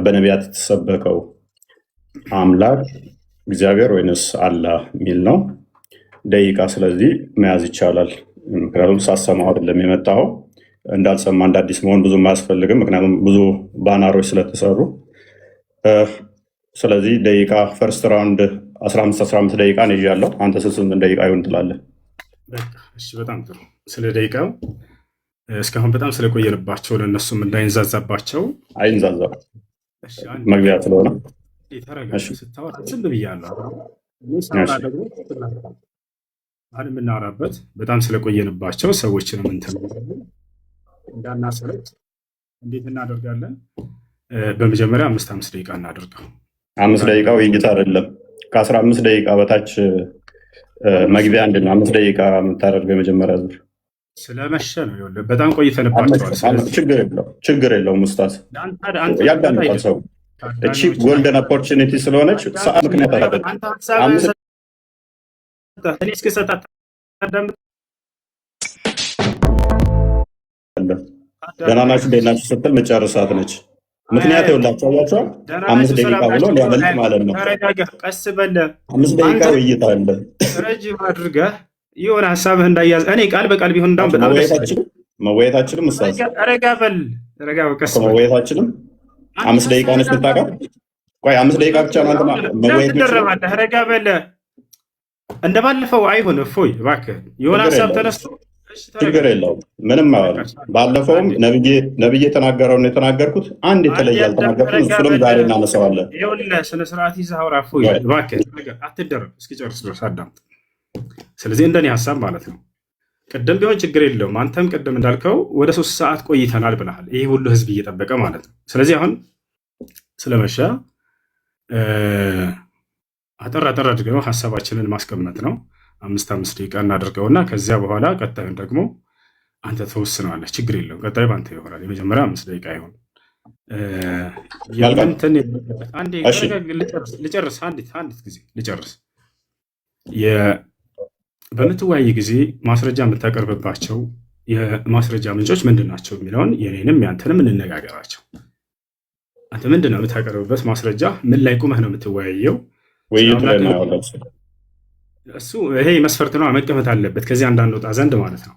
በነቢያት የተሰበከው አምላክ እግዚአብሔር ወይንስ አላህ የሚል ነው። ደቂቃ ስለዚህ መያዝ ይቻላል። ምክንያቱም ሳሰማው አይደለም የመጣው እንዳልሰማ እንደ አዲስ መሆን ብዙም አያስፈልግም። ምክንያቱም ብዙ ባናሮች ስለተሰሩ ስለዚህ ደቂቃ ፈርስት ራውንድ 15 ደቂቃ ነው ይዣለሁ። አንተ 8 ደቂቃ ይሆን ትላለህ? እሺ በጣም ጥሩ። ስለ ደቂቃው እስካሁን በጣም ስለቆየንባቸው ለእነሱም እንዳይንዛዛባቸው አይንዛዛም፣ መግቢያ ስለሆነ ስታወራ ዝም ብያለሁ። ደግሞ አሁን የምናወራበት በጣም ስለቆየንባቸው ሰዎችን እንትን እንዳናሰለች እንዴት እናደርጋለን? በመጀመሪያ 5 ደቂቃ እናደርገው። 5 ደቂቃ ውይይት አይደለም። ከ15 ደቂቃ በታች መግቢያ አንድ ነው። 5 ደቂቃ የምታደርገው የመጀመሪያ ዙር ስለመሸ ነው። ይኸውልህ በጣም ቆይተንባቸዋል። ችግር የለውም ኡስታዝ፣ ያዳምጣል ሰው። እቺ ጎልደን ኦፖርቹኒቲ ስለሆነች ሰዓት ምክንያት አላደረግም። ደህና ናችሁ እንዴት ናችሁ ስትል መጨረሻት ነች። ምክንያት ይኸውላችሁ አያችኋል። 5 ደቂቃ ብሎ ሊያመልጥ ማለት ነው። ቀስ በለ 5 ደቂቃ ውይይት አለ። ረጅም አድርገህ የሆነ ሀሳብህ እንዳያዝ እኔ ቃል በቃል ቢሆን እንዳውም በጣም መወያየታችንም ኡስታዝ ረጋ በል ቀስ መወያየታችንም 5 ደቂቃ ነች የምታውቀው። ቆይ 5 ደቂቃ ብቻ ነው አንተ መወያየት ትደረባለህ። ረጋ በል እንደባለፈው አይሆን። እፎይ እባክህ የሆነ ሀሳብ ተነስቶ ችግር የለውም ምንም ማለት ባለፈውም ነብይ የተናገረውን የተናገርኩት አንድ የተለየ አልተናገርኩም። እሱንም ዛሬ እናነሳዋለን። ይኸውልህ ስነ ስርዓት ይዘህ አውራ። እፎይ እባክህ አትደረብ፣ እስኪጨርስ ድረስ አዳምጥ። ስለዚህ እንደኔ ሀሳብ ማለት ነው ቅድም ቢሆን ችግር የለውም። አንተም ቅድም እንዳልከው ወደ 3 ሰዓት ቆይተናል ብለሃል። ይሄ ሁሉ ህዝብ እየጠበቀ ማለት ነው። ስለዚህ አሁን ስለመሸ አጠር አድርገው ሀሳባችንን ማስቀመጥ ነው። 5 ደቂቃ እናደርገውና ከዚያ በኋላ ቀጣዩን ደግሞ አንተ ተወስነዋለህ። ችግር የለውም። ቀጣዩ በአንተ ይሆናል። የመጀመሪያ 5 ደቂቃ ይሆን ልጨርስ። አንዲት ጊዜ ልጨርስ። በምትወያይ ጊዜ ማስረጃ የምታቀርብባቸው የማስረጃ ምንጮች ምንድን ናቸው የሚለውን የኔንም ያንተንም እንነጋገራቸው። አንተ ምንድን ነው የምታቀርብበት ማስረጃ? ምን ላይ ቁመህ ነው የምትወያየው? ውይይቱ ላይ ነው እሱ ይሄ መስፈርት ነው፣ መቀመጥ አለበት ከዚህ አንዳንድ ወጣ ዘንድ ማለት ነው።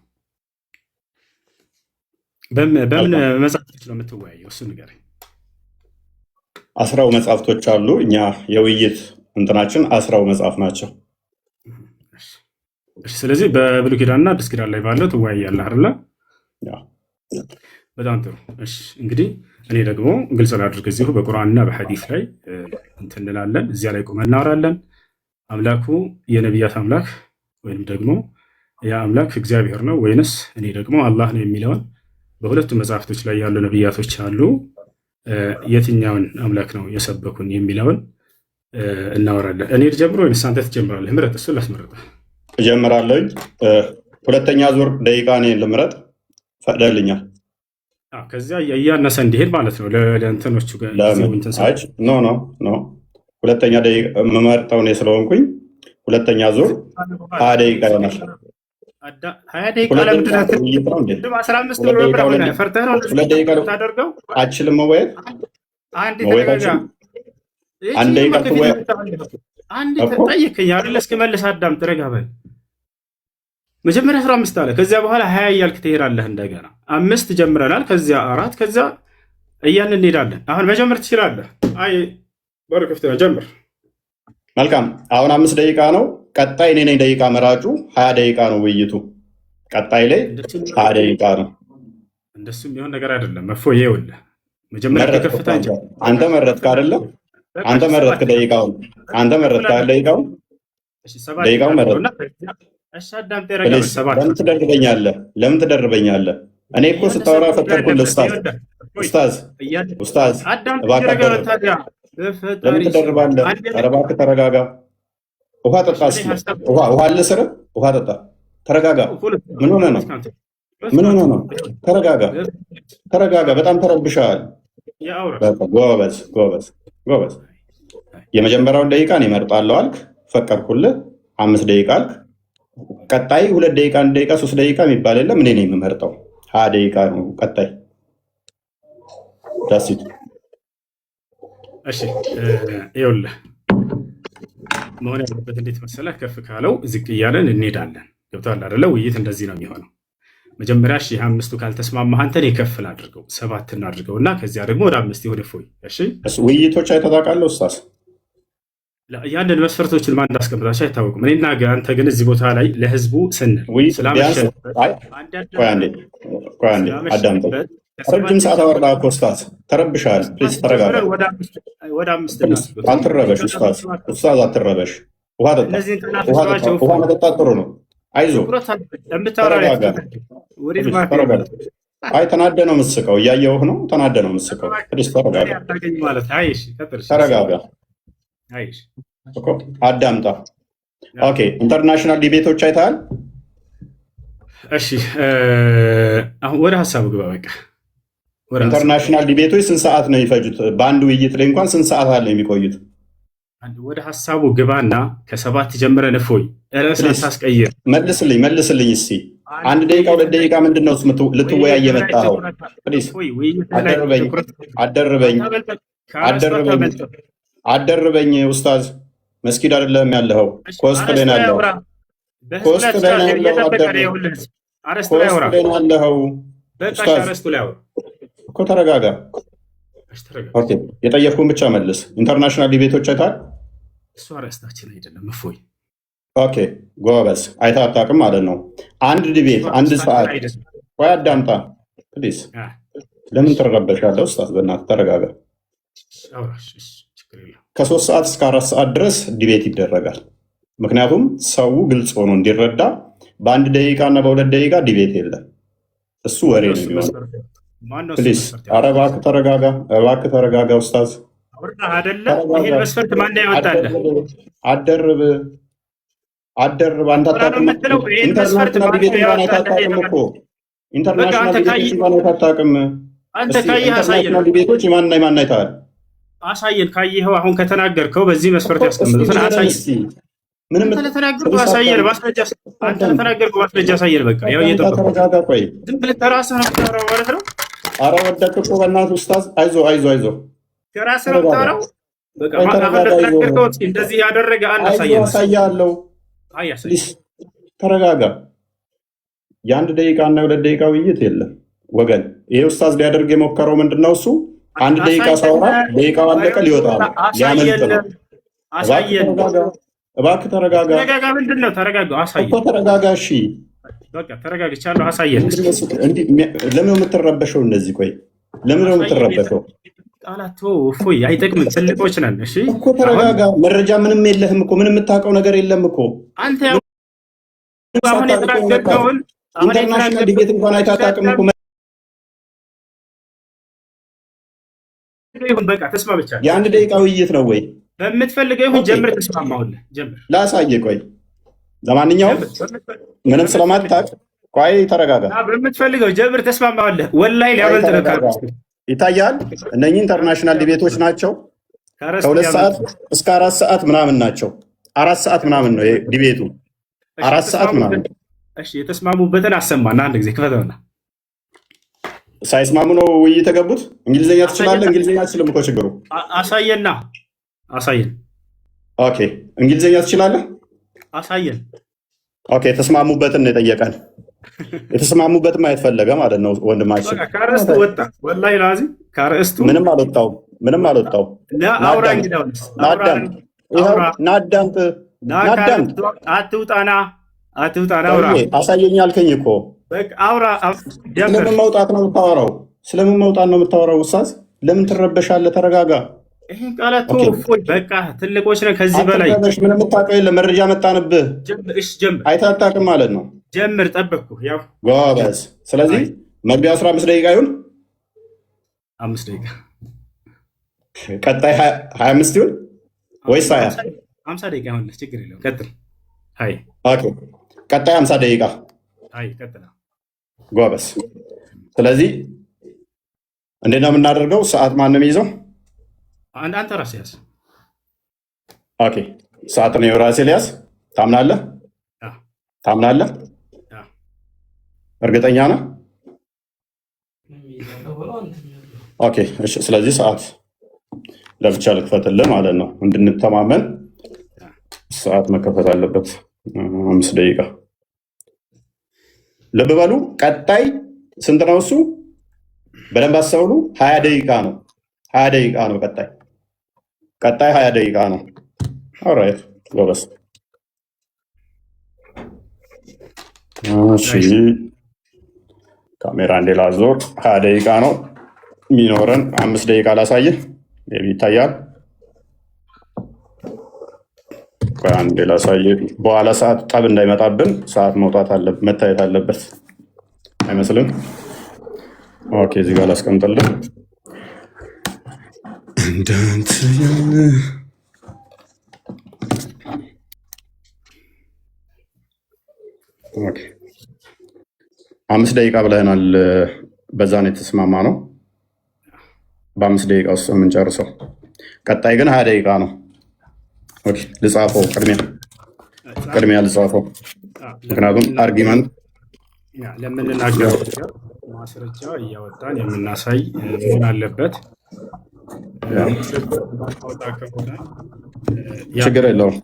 በምን መጽሐፍቶች ነው የምትወያየው? እሱ ንገረኝ። 10 መጽሐፍቶች አሉ። እኛ የውይይት እንትናችን 10 መጽሐፍ ናቸው። ስለዚህ በብሉይ ኪዳንና አዲስ ኪዳን ላይ ባለው ትወያያለህ አይደለ? በጣም ጥሩ። እሺ እንግዲህ እኔ ደግሞ ግልጽ ላድርግ፣ እዚሁ በቁርአንና በሐዲስ ላይ እንትን እንላለን። እዚያ ላይ ቁመን እናወራለን። አምላኩ የነቢያት አምላክ ወይም ደግሞ ያ አምላክ እግዚአብሔር ነው ወይንስ እኔ ደግሞ አላህ ነው የሚለውን በሁለቱም መጽሐፍቶች ላይ ያሉ ነቢያቶች አሉ። የትኛውን አምላክ ነው የሰበኩን የሚለውን እናወራለን። እኔ ልጀምር ወይንስ አንተ ትጀምራለህ? ምረጥ። እሱን ላስመረጠ እጀምራለሁ። 2ኛ ዙር ደቂቃ እኔን ልምረጥ ፈቅደልኛል። ከዚያ እያነሰ እንዲሄድ ማለት ነው ለእንትኖቹ ኖ 2ኛ ደቂቃ የምመርጠው እኔ ስለሆንኩኝ 2ኛ ዙር 20 ደቂቃ ይሆናል። 20 መወያየት ጠይቀኝ አይደለ? እስክመልስ አዳምጥ። ረጋ በል። መጀመሪያ 15 አለ፣ ከዚያ በኋላ 20 እያልክ ትሄዳለህ። እንደገና 5 ጀምረናል፣ ከዚያ 4፣ ከዚያ እያልን እንሄዳለን። አሁን መጀመር ትችላለህ። አይ በረከፍት ጀምር። መልካም። አሁን 5 ደቂቃ ነው። ቀጣይ እኔ ነኝ ደቂቃ መራጩ። 20 ደቂቃ ነው ውይይቱ። ቀጣይ ላይ 20 ደቂቃ ነው። እንደሱ የሚሆን ነገር አይደለም። እፎይ ይኸውልህ፣ መጀመሪያ ከከፍታ አንተ መረጥክ አይደለም? አንተ መረጥክ ደቂቃውን። ደቂቃውን መረጥክ። ለምን ትደርበኛለህ? እኔ እኮ ስታወራ ፈጠርኩልህ። ኡስታዝ ለምን ትደርባለህ? ኧረ እባክህ ተረጋጋ። ውሃ ጠጣ። ውሃ አለ ስርህ። ውሃ ጠጣ። ተረጋጋ። ምን ሆነህ ነው? ተረጋጋ። በጣም ተረብሻል። ጎበዝ። የመጀመሪያውን ደቂቃ እኔ እመርጣለሁ አልክ፣ ፈቀድኩልህ። 5 ደቂቃ አልክ። ቀጣይ 2 ደቂቃ፣ 1 ደቂቃ፣ 3 ደቂቃ የሚባል የለም። እኔ ነኝ የምመርጠው። 20 ደቂቃ ነው ቀጣይ ዳሲት እሺ ይኸውልህ መሆን ያለበት እንዴት መሰለህ? ከፍ ካለው ዝቅ እያለን እንሄዳለን። ገብቶሃል አይደለ? ውይይት እንደዚህ ነው የሚሆነው። መጀመሪያ ሺህ አምስቱ ካልተስማማህ አንተን የከፍል አድርገው 7 እናድርገው እና ከዚያ ደግሞ ወደ 5 ይሁን እፎይ። እሺ ውይይቶች አይተታቃለሁ ኡስታዝ ያንን መስፈርቶችን ማን እንዳስቀምጣቸው አይታወቅም። እኔና አንተ ግን እዚህ ቦታ ላይ ለህዝቡ ስንል አዳምጠኝ። ረጅም ሰዓት አወራ እኮ ኡስታዝ፣ ተረብሻል። ፕሊዝ ተረጋጋ። አትረበሽ ኡስታዝ አትረበሽ። ውሃ መጠጣት ጥሩ ነው። አይዞህ አይ ተናደ ነው የምትስቀው፣ እያየሁህ ነው። ተናደ ነው የምትስቀው። ፕሊዝ ተረጋጋ። ተረጋጋ አዳምጣ። ኦኬ ኢንተርናሽናል ዲቤቶች አይተሃል? እሺ አሁን ወደ ሀሳቡ ግባ። በቃ ኢንተርናሽናል ዲቤቶች ስንት ሰዓት ነው የሚፈጁት? በአንድ ውይይት ላይ እንኳን ስንት ሰዓት አለ የሚቆዩት? ወደ ሀሳቡ ግባና ከ7 ጀምረን እፎይ ርዕስ ታስቀይር። መልስልኝ እስኪ 1 ደቂቃ 2 ደቂቃ ምንድን ነው ልትወያይ የመጣኸው? አደርበኝ ኡስታዝ፣ መስጊድ አይደለም ያለኸው፣ ኮስት ላይ ነው ያለኸው። እኮ ተረጋጋ። የጠየቅኩህን ብቻ መልስ። ኢንተርናሽናል ዲቤቶች አይተሃል? እሱ አርዕስታችን አይደለም እፎይ። ኦኬ ጎበዝ፣ አይተህ አታውቅም ማለት ነው። አንድ ዲቤት 1 ሰዓት። ቆይ አዳምጣ ፕሊዝ። ለምን ትረበሻለህ ኡስታዝ? በእናትህ ተረጋጋ። ከ3 ሰዓት እስከ 4 ሰዓት ድረስ ዲቤት ይደረጋል። ምክንያቱም ሰው ግልጽ ሆኖ እንዲረዳ በ1 ደቂቃ እና በ2 ደቂቃ ዲቤት የለም። እሱ ወሬ ነው የሚሆነው። ፕሊዝ ኧረ እባክህ ተረጋጋ ኡስታዝ። አደርብ አንተ አታውቅም። ኢንተርናሽናል ዲቤት እንኳን አይታወቅም እኮ ኢንተርናሽናል ዲቤት እንኳን አይታወቅም። ኢንተርናሽናል ዲቤቶች የማንና የማን አይተሃል? አሳየን። ካየኸው አሁን ከተናገርከው በዚህ መስፈርት ያስቀምጡትን አሳየን። ምንም ተናገርከው አሳየን። ማስረጃ አንተ ተናገርከው ማስረጃ አሳየን። በቃ ያው ተረጋጋ። ቆይ ዝም ብለህ ተራስህ ነው የምታወራው ማለት ነው። ኧረ ወደድክ እኮ በእናትህ ኡስታዝ። አይዞህ ከራስህ ነው የምታወራው። በቃ ተናገርከው። እንደዚህ ያደረገ አንድ አሳያለሁ። ተረጋጋ። የ1 ደቂቃ እና 2 ደቂቃ ውይይት የለም ወገን። ይሄ ኡስታዝ ሊያደርግ የሞከረው ምንድን ነው? እሱ 1 ደቂቃ ሳወራ ደቂቃው አለቀ፣ ሊወጣ ነው፣ ሊያመልጥ ነው። እባክህ ተረጋጋ። ምንድን ነው? ተረጋጋ። እኮ ተረጋጋ። እሺ በቃ ተረጋግቻለሁ። አሳየን። ለምን የምትረበሸው እንደዚህ? ቆይ ለምን ነው የምትረበሸው? ቃላቶ እፎይ አይጠቅምም። ትልቆች ነን። እሺ እኮ ተረጋጋ። መረጃ ምንም የለህም እኮ፣ ምንም የምታውቀው ነገር የለም እኮ አንተ። አሁን የተናገርከውን ኢንተርናሽናል ዲቤት እንኳን አይታወቅም እኮ። በቃ ተስማምቻለሁ። የ1 ደቂቃ ውይይት ነው ወይ? በምትፈልገው ይሁን ጀምር። ተስማማሁልህ። ጀምር። ላሳየህ። ቆይ ለማንኛውም ምንም ስለማታውቅ ቆይ ተረጋጋ። በምትፈልገው ጀምር። ተስማማሁልህ። ወላሂ ሊያመልጥ ነው። ይታያል። እነኚህ ኢንተርናሽናል ዲቤቶች ናቸው። ከ2 ሰዓት እስከ 4 ሰዓት ምናምን ናቸው። 4 ሰዓት ምናምን ነው ዲቤቱ። 4 ሰዓት ምናምን። እሺ የተስማሙበትን አሰማና አንድ ጊዜ ክፈተውና። ሳይስማሙ ነው ውይይት የገቡት። እንግሊዝኛ ትችላለህ? እንግሊዝኛ አትችልም እኮ ችግሩ። አሳየን። ኦኬ እንግሊዝኛ ትችላለህ? አሳየን። ኦኬ የተስማሙበትን ነው የጠየቀን። የተስማሙበት ማየት ፈለገ ማለት ነው ወንድማችን። ከርዕስቱ ወጣ። ወላሂ ላዚ ከርዕስቱ ምንም አልወጣውም። ናዳምጥ። አትውጣና አውራ። አሳየኝ አልከኝ እኮ። ስለምን መውጣት ነው የምታወራው? ስለምን መውጣት ነው የምታወራው? ኡስታዝ ለምን ትረበሻለህ? ተረጋጋ። ይሄን ቃላቱ በቃ ትልቆች ነን። ከዚህ በላይ ምንም የምታውቀው የለም። መረጃ መጣንብህ። አይተህ አታውቅም ማለት ነው። ጀምር። ጠበቅኩ። ያው ጎበዝ። ስለዚህ መግቢያ 15 ደቂቃ ይሁን 5 ደቂቃ፣ ቀጣይ 25 ይሁን ወይስ 50 ደቂቃ ይሁን? ችግር የለውም። ቀጥል። ኦኬ ቀጣይ 50 ደቂቃ። ቀጥል። ጎበዝ። ስለዚህ እንዴት ነው የምናደርገው? ሰዓት ማን ነው የሚይዘው? አንተ ራስህ ያዝ። ኦኬ ሰዓት ነው ራሴ ሊያዝ። ታምናለህ? እርግጠኛ ነህ? ኦኬ እሺ። ስለዚህ ሰዓት ለብቻ ልክፈትልህ ማለት ነው። እንድንተማመን ሰዓት መከፈት አለበት። 5 ደቂቃ ልብ በሉ። ቀጣይ ስንት ነው እሱ? በደንብ አስተውሉ። 20 ደቂቃ ነው። 20 ደቂቃ ነው። ቀጣይ 20 ደቂቃ ነው። ኦልራይት ጎበስ። እሺ ካሜራ እንዴ ላዞር። 20 ደቂቃ ነው የሚኖረን። 5 ደቂቃ ላሳየህ። ይታያል። አንዴ ላሳየህ። በኋላ ሰዓት ጠብ እንዳይመጣብን ሰዓት መታየት አለበት አይመስልም? ኦኬ እዚህ ጋር ላስቀምጥልህ። ኦኬ 5 ደቂቃ ብለናል። በዛ ነው የተስማማ ነው። በ5 ደቂቃ ውስጥ የምንጨርሰው። ቀጣይ ግን 20 ደቂቃ ነው። ኦኬ ልጻፈው። ቅድሚያ ልጻፈው፣ ምክንያቱም አርጊመንት ለምንናገረው ማስረጃ እያወጣን የምናሳይ መሆን አለበት። ችግር የለውም።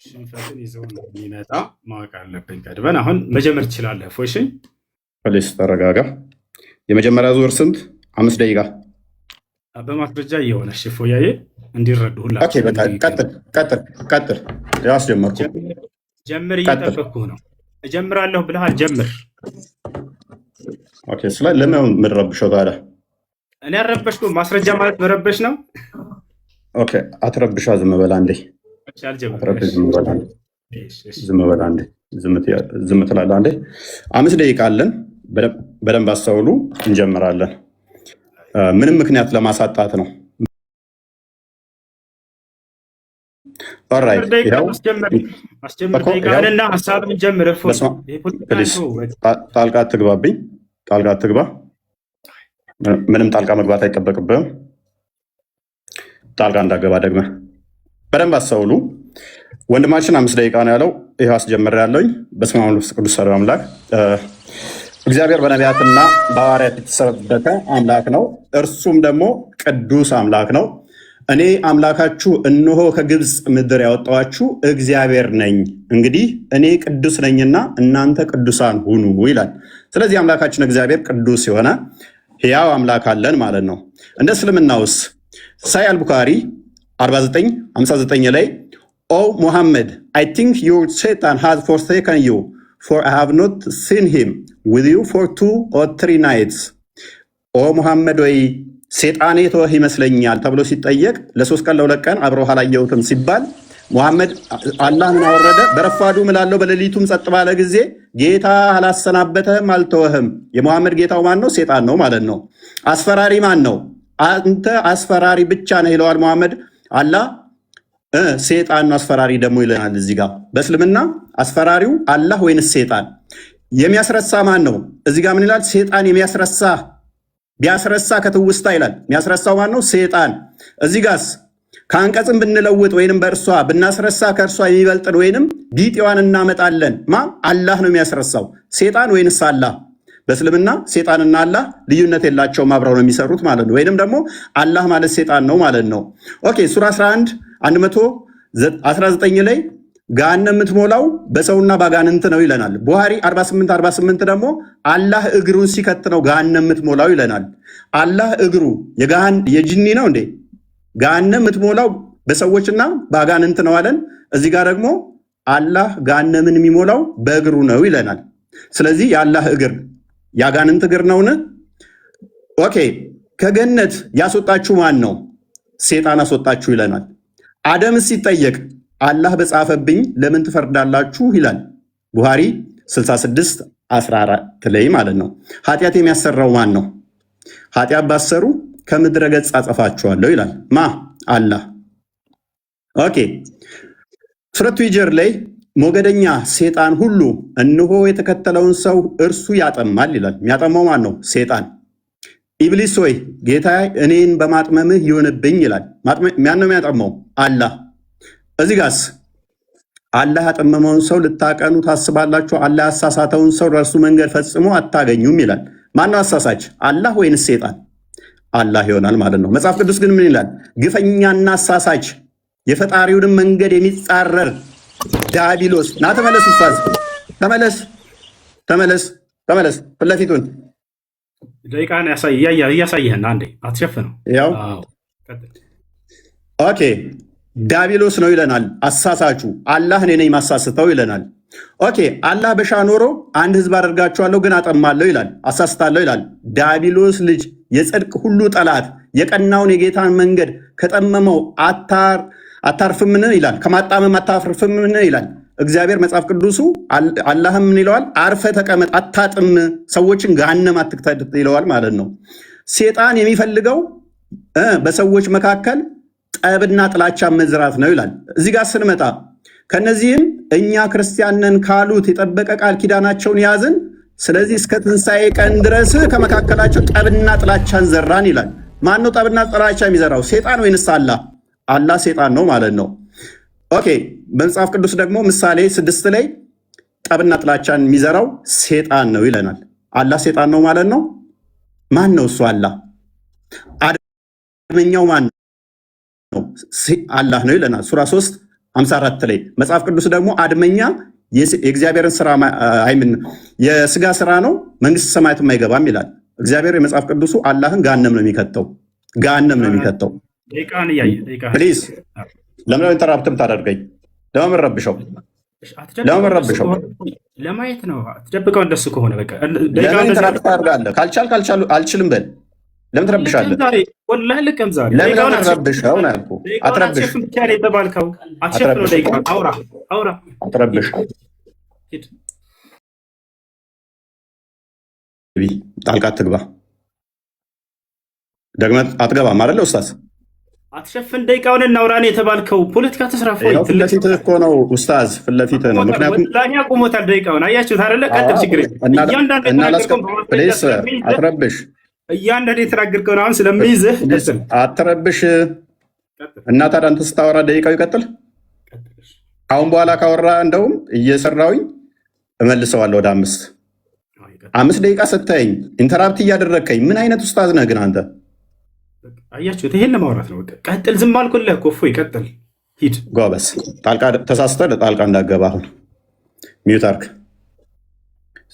ሽንፈትን ይዘው የሚመጣ ማወቅ አለብን ቀድመን። አሁን መጀመር ትችላለህ። ፎሽ ፕሊስ ተረጋጋ። የመጀመሪያ ዙር ስንት? 5 ደቂቃ በማስረጃ እየሆነ ሽፎያዬ እንዲረዱ ሁላችሁ። ቀጥል። ያስጀመርኩ ጀምር። እየጠበቅኩህ ነው። እጀምራለሁ ብለሃል። ጀምር። ኦኬ ስለ ለምን የምትረብሸው ታዲያ? እኔ አልረበሽኩም። ማስረጃ ማለት መረበሽ ነው። ኦኬ አትረብሻ። ዝም በላ እንዴ። ዝም በላ እንዴ። ዝም ትላለህ እንዴ። 5 ደቂቃ አለን። በደንብ አስተውሉ። እንጀምራለን። ምንም ምክንያት ለማሳጣት ነው። ኦልራይት ጣልቃ አትግባብኝ። ጣልቃ አትግባ። ምንም ጣልቃ መግባት አይጠበቅብህም። ጣልቃ እንዳገባ ደግመህ በደንብ አስተውሉ። ወንድማችን 5 ደቂቃ ነው ያለው። ይህ አስጀምሬያለሁኝ። በስመ አብ ወመንፈስ ቅዱስ አሐዱ አምላክ። እግዚአብሔር በነቢያትና በሐዋርያት የተሰበከ አምላክ ነው። እርሱም ደግሞ ቅዱስ አምላክ ነው። እኔ አምላካችሁ እነሆ ከግብፅ ምድር ያወጣኋችሁ እግዚአብሔር ነኝ። እንግዲህ እኔ ቅዱስ ነኝና እናንተ ቅዱሳን ሁኑ ይላል። ስለዚህ አምላካችን እግዚአብሔር ቅዱስ የሆነ ሕያው አምላክ አለን ማለት ነው። እንደ እስልምናውስ ሳሂህ አልቡኻሪ 49:59 ላይ ኦ ሙሐመድ አይ ቲንክ ዩር ሴጣን ሃዝ ፎርሴከን ዩ ፎር አይ ሃቭ ኖት ሲን ሂም ዊዝ ዩ ፎር 2 or 3 nights። ኦ ሙሐመድ ወይ ሴጣኔ ተወህ ይመስለኛል ተብሎ ሲጠየቅ ለ3 ቀን ለ2 ቀን አብረው አላየሁትም ሲባል ሙሐመድ አላህ ምን አወረደ? በረፋዱ ምላለው በሌሊቱም ጸጥ ባለ ጊዜ ጌታ አላሰናበተህም አልተወህም። የሙሐመድ ጌታው ማን ነው? ሴጣን ነው ማለት ነው። አስፈራሪ ማን ነው? አንተ አስፈራሪ ብቻ ነህ ይለዋል ሙሐመድ። አላህ ሴጣን ነው አስፈራሪ ደግሞ ይለናል። እዚህ ጋር በእስልምና አስፈራሪው አላህ ወይንስ ሴጣን? የሚያስረሳ ማን ነው? እዚህ ጋር ምን ይላል? ሴጣን የሚያስረሳ ቢያስረሳ ከትውስታ ይላል። የሚያስረሳው ማን ነው? ሴጣን። እዚህ ጋርስ ከአንቀጽም ብንለውጥ ወይንም በእርሷ ብናስረሳ ከእርሷ የሚበልጥን ወይንም ቢጤዋን እናመጣለን። አላህ ነው የሚያስረሳው። ሴጣን ወይንስ አላህ? በእስልምና ሴጣንና አላህ ልዩነት የላቸውም፣ አብረው ነው የሚሰሩት ማለት ነው። ወይንም ደግሞ አላህ ማለት ሴጣን ነው ማለት ነው። ኦኬ ሱራ 11:119 ላይ ገሃነም የምትሞላው በሰውና ባጋንንት ነው ይለናል። ቡሃሪ 48:48 ደግሞ አላህ እግሩን ሲከት ነው ገሃነም የምትሞላው ይለናል። አላህ እግሩ የጂኒ ነው እንዴ? ገሃነም የምትሞላው በሰዎችና ባጋንንት ነው አለን። እዚህ ጋር ደግሞ አላህ ገሃነምን የሚሞላው በእግሩ ነው ይለናል። ስለዚህ የአላህ እግር ያጋንንት እግር ነውን? ኦኬ ከገነት ያስወጣችሁ ማን ነው? ሴጣን አስወጣችሁ ይለናል። አደም ሲጠየቅ አላህ በጻፈብኝ ለምን ትፈርዳላችሁ ይላል። ቡሃሪ 66:14 ላይ ማለት ነው። ኃጢአት የሚያሰራው ማን ነው? ኃጢአት ባሰሩ ከምድረ ገጽ አጠፋችኋለሁ ይላል። አላህ። ኦኬ ሱረቱ ሂጅር ላይ ሞገደኛ ሴጣን ሁሉ እነሆ የተከተለውን ሰው እርሱ ያጠማል ይላል። የሚያጠማው ማን ነው? ሴጣን። ኢብሊስ ሆይ ጌታ እኔን በማጥመምህ ይሆንብኝ ይላል። ማን ነው የሚያጠማው? አላህ። እዚህ ጋስ አላህ ያጠመመውን ሰው ልታቀኑ ታስባላችሁ? አላህ ያሳሳተውን ሰው ለእርሱ መንገድ ፈጽሞ አታገኙም ይላል። ማን ነው አሳሳች? አላህ ወይንስ ሴጣን? አላህ ይሆናል ማለት ነው። መጽሐፍ ቅዱስ ግን ምን ይላል? ግፈኛና አሳሳች የፈጣሪውንም መንገድ የሚጻረር ዲያብሎስ። ና ተመለስ፣ ኡስታዝ ተመለስ፣ ተመለስ፣ ተመለስ። ፊት ለፊቱን ደቂቃን እያሳየህና አንዴ አትሸፍነው። ያው ኦኬ፣ ዲያብሎስ ነው ይለናል አሳሳቹ። አላህ እኔ ነኝ ማሳስተው ይለናል። ኦኬ፣ አላህ በሻ ኖሮ አንድ ህዝብ አደርጋቸዋለሁ ግን አጠማለሁ ይላል፣ አሳስታለሁ ይላል። ዲያብሎስ ልጅ የጽድቅ ሁሉ ጠላት የቀናውን የጌታን መንገድ ከጠመመው አታርፍምን ይላል፣ ከማጣመም አታርፍምን ይላል እግዚአብሔር። መጽሐፍ ቅዱሱ አላህም ምን ይለዋል? አርፈ ተቀመጥ፣ አታጥም፣ ሰዎችን ገሃነም አትክተት ይለዋል ማለት ነው። ሴጣን የሚፈልገው በሰዎች መካከል ጠብና ጥላቻ መዝራት ነው ይላል። እዚህ ጋር ስንመጣ ከነዚህም እኛ ክርስቲያንን ካሉት የጠበቀ ቃል ኪዳናቸውን ያዝን፣ ስለዚህ እስከ ትንሣኤ ቀን ድረስ ከመካከላቸው ጠብና ጥላቻን ዘራን ይላል። ማን ነው ጠብና ጥላቻ የሚዘራው? ሴጣን ወይንስ አላህ? አላህ ሴጣን ነው ማለት ነው። ኦኬ፣ በመጽሐፍ ቅዱስ ደግሞ ምሳሌ 6 ላይ ጠብና ጥላቻን የሚዘራው ሴጣን ነው ይለናል። አላህ ሴጣን ነው ማለት ነው። ማን ነው እሱ? አላህ። አድመኛው ማን ነው? አላህ ነው ይለናል ሱራ 3:54 ላይ። መጽሐፍ ቅዱስ ደግሞ አድመኛ የእግዚአብሔርን ስራ አይምን የስጋ ስራ ነው፣ መንግስት ሰማያትም አይገባም ይላል እግዚአብሔር። የመጽሐፍ ቅዱሱ አላህን ገሃነም ነው የሚከተው፣ ገሃነም ነው የሚከተው። ፕሊዝ ለምን ኢንተራፕት ታደርገኝ? ለምን ረብሸው? ለምን ረብሸው? ለማየት ነው። አትደብቀው። እንደሱ ከሆነ በቃ ለምን ኢንተራፕት ታደርጋለህ? ካልቻልክ አልችልም በል። ለምን ትረብሻለህ? ወላሂ ልቀም ዛሬ ለምን ረብሸው ነው ያልኩህ። አትረብሽ። አትረብሽ። ጣልቃ አትግባ። ደግመህ አትገባም አይደለ ኡስታዝ? አትሸፍን። ደቂቃውን እናውራን የተባልከው ፖለቲካ ተስራፎ ፊት ለፊትህ እኮ ነው ኡስታዝ፣ ፊት ለፊትህ ነው። ምክንያቱም ወላሂ አቁሞታል ደቂቃውን። አያችሁት አይደለ? ቀጥል፣ ችግር አትረብሽ። እያንዳንዱ የተናገርከውን አሁን ስለሚይዝህ አትረብሽ። እና ታዲያ አንተ ስታወራ ደቂቃው ይቀጥል። አሁን በኋላ ካወራ እንደውም እየሰራውኝ እመልሰዋለሁ ወደ 5 ደቂቃ ስታየኝ ኢንተራፕት እያደረግከኝ ምን አይነት ኡስታዝ ነህ ግን አንተ? አያችሁት? ይሄን ለማውራት ነው። ቀጥል። ዝም አልኩልህ እኮ እፎይ፣ ቀጥል፣ ሂድ። ጎበዝ። ተሳስተህ ጣልቃ እንዳገባ አሁን ሚዩት አድርግ።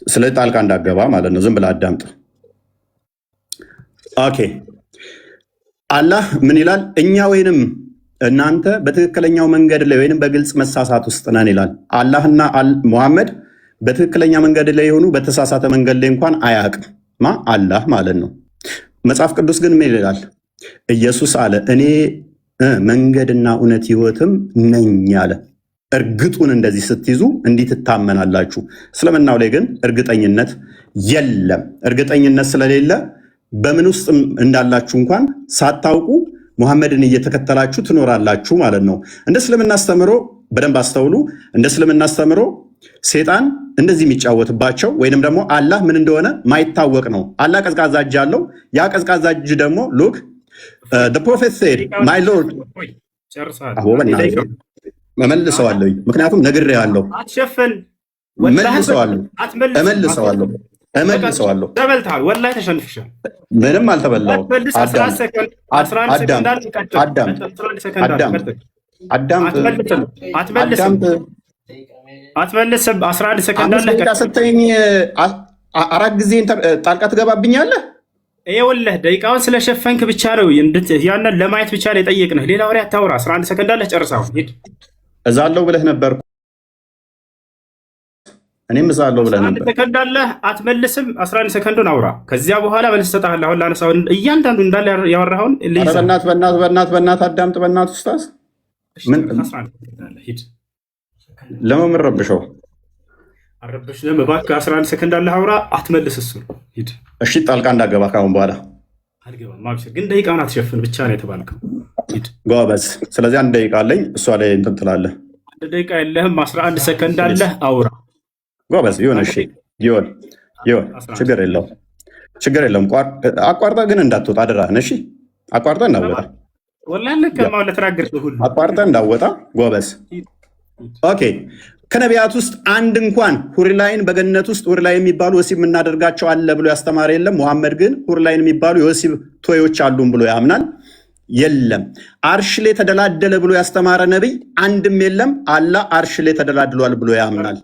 ስለዚህ ጣልቃ እንዳገባ ማለት ነው። ዝም ብለህ አዳምጥ። ኦኬ። አላህ ምን ይላል? እኛ ወይንም እናንተ በትክክለኛው መንገድ ላይ ወይንም በግልጽ መሳሳት ውስጥ ነን ይላል። አላህና ሙሐመድ በትክክለኛ መንገድ ላይ የሆኑ በተሳሳተ መንገድ ላይ እንኳን አያውቅም። አላህ ማለት ነው። መጽሐፍ ቅዱስ ግን ምን ይላል? ኢየሱስ አለ እኔ መንገድና እውነት ሕይወትም ነኝ አለ። እርግጡን እንደዚህ ስትይዙ እንዲህ ትታመናላችሁ። እስልምናው ላይ ግን እርግጠኝነት የለም። እርግጠኝነት ስለሌለ በምን ውስጥ እንዳላችሁ እንኳን ሳታውቁ ሙሐመድን እየተከተላችሁ ትኖራላችሁ ማለት ነው። እንደ እስልምና አስተምሮ በደንብ አስተውሉ። እንደ እስልምና አስተምሮ ሴጣን እንደዚህ የሚጫወትባቸው ወይንም ደግሞ አላህ ምን እንደሆነ ማይታወቅ ነው። አላህ ቀዝቃዛ እጅ አለው። ያ ቀዝቃዛ እጅ ደግሞ ሉክ ፕሮፌት ሴድ ማይ ሎርድ እመልሰዋለሁ። ምክንያቱም ነግሬሃለሁ። እመልሰዋለሁ። ወላሂ ተሸንፍሻል። ምንም አልተበላሁም። አትመልስም። 11 ሰከንድ አለ። ስትይኝ 4 ጊዜ ጣልቃ ትገባብኛለህ። ይኸውልህ ደቂቃውን ስለሸፈንክ ብቻ ነው ያንን ለማየት ብቻ ነው የጠየቅንህ። ሌላ ወሬ አታውራ። 11 ሰከንድ አለ። ጨርሰው ሂድ። እዛለሁ ብለህ ነበር። እኔም እዛለሁ ብለህ ነበር። 11 ሰከንድ አለ። አትመልስም። 11 ሰከንዱን አውራ። ከዚያ በኋላ መልስ እሰጥሃለሁ። አሁን ላነሳው እያንዳንዱ እንዳለ ያወራኸውን በእናትህ አዳምጥ። በእናትህ ኡስታዝ ሂድ። ለምን ረብሸው? አረብሽ እባክህ 11 ሰከንድ አለ። አውራ። አትመልስ። እሱ ሂድ። እሺ ጣልቃ እንዳገባ ካሁን በኋላ አልገባም። አብሽር። ግን ደቂቃውን አትሸፍን ብቻ ነው የተባልከው። ሂድ ጎበዝ። ስለዚህ 1 ደቂቃ አለኝ። እሷ ላይ እንትን ትላለህ። 1 ደቂቃ የለህም። 11 ሰከንድ አለ። አውራ ጎበዝ። ይሁን። እሺ ይሁን። ችግር የለውም። አቋርጠህ ግን እንዳትወጣ አደራህን። እሺ አቋርጠህ እንዳትወጣ። ወላሂ ለከማው ለተናገርከው ሁሉ አቋርጠህ እንዳትወጣ። ጎበዝ። ኦኬ ከነቢያት ውስጥ አንድ እንኳን ሁርላይን በገነት ውስጥ ሁርላይ የሚባሉ ወሲብ የምናደርጋቸው አለ ብሎ ያስተማረ የለም። ሙሐመድ ግን ሁርላይን የሚባሉ የወሲብ ቶዮች አሉን ብሎ ያምናል። የለም። አርሽ ላይ ተደላደለ ብሎ ያስተማረ ነቢይ አንድም የለም። አላህ አርሽ ላይ ተደላድሏል ብሎ ያምናል።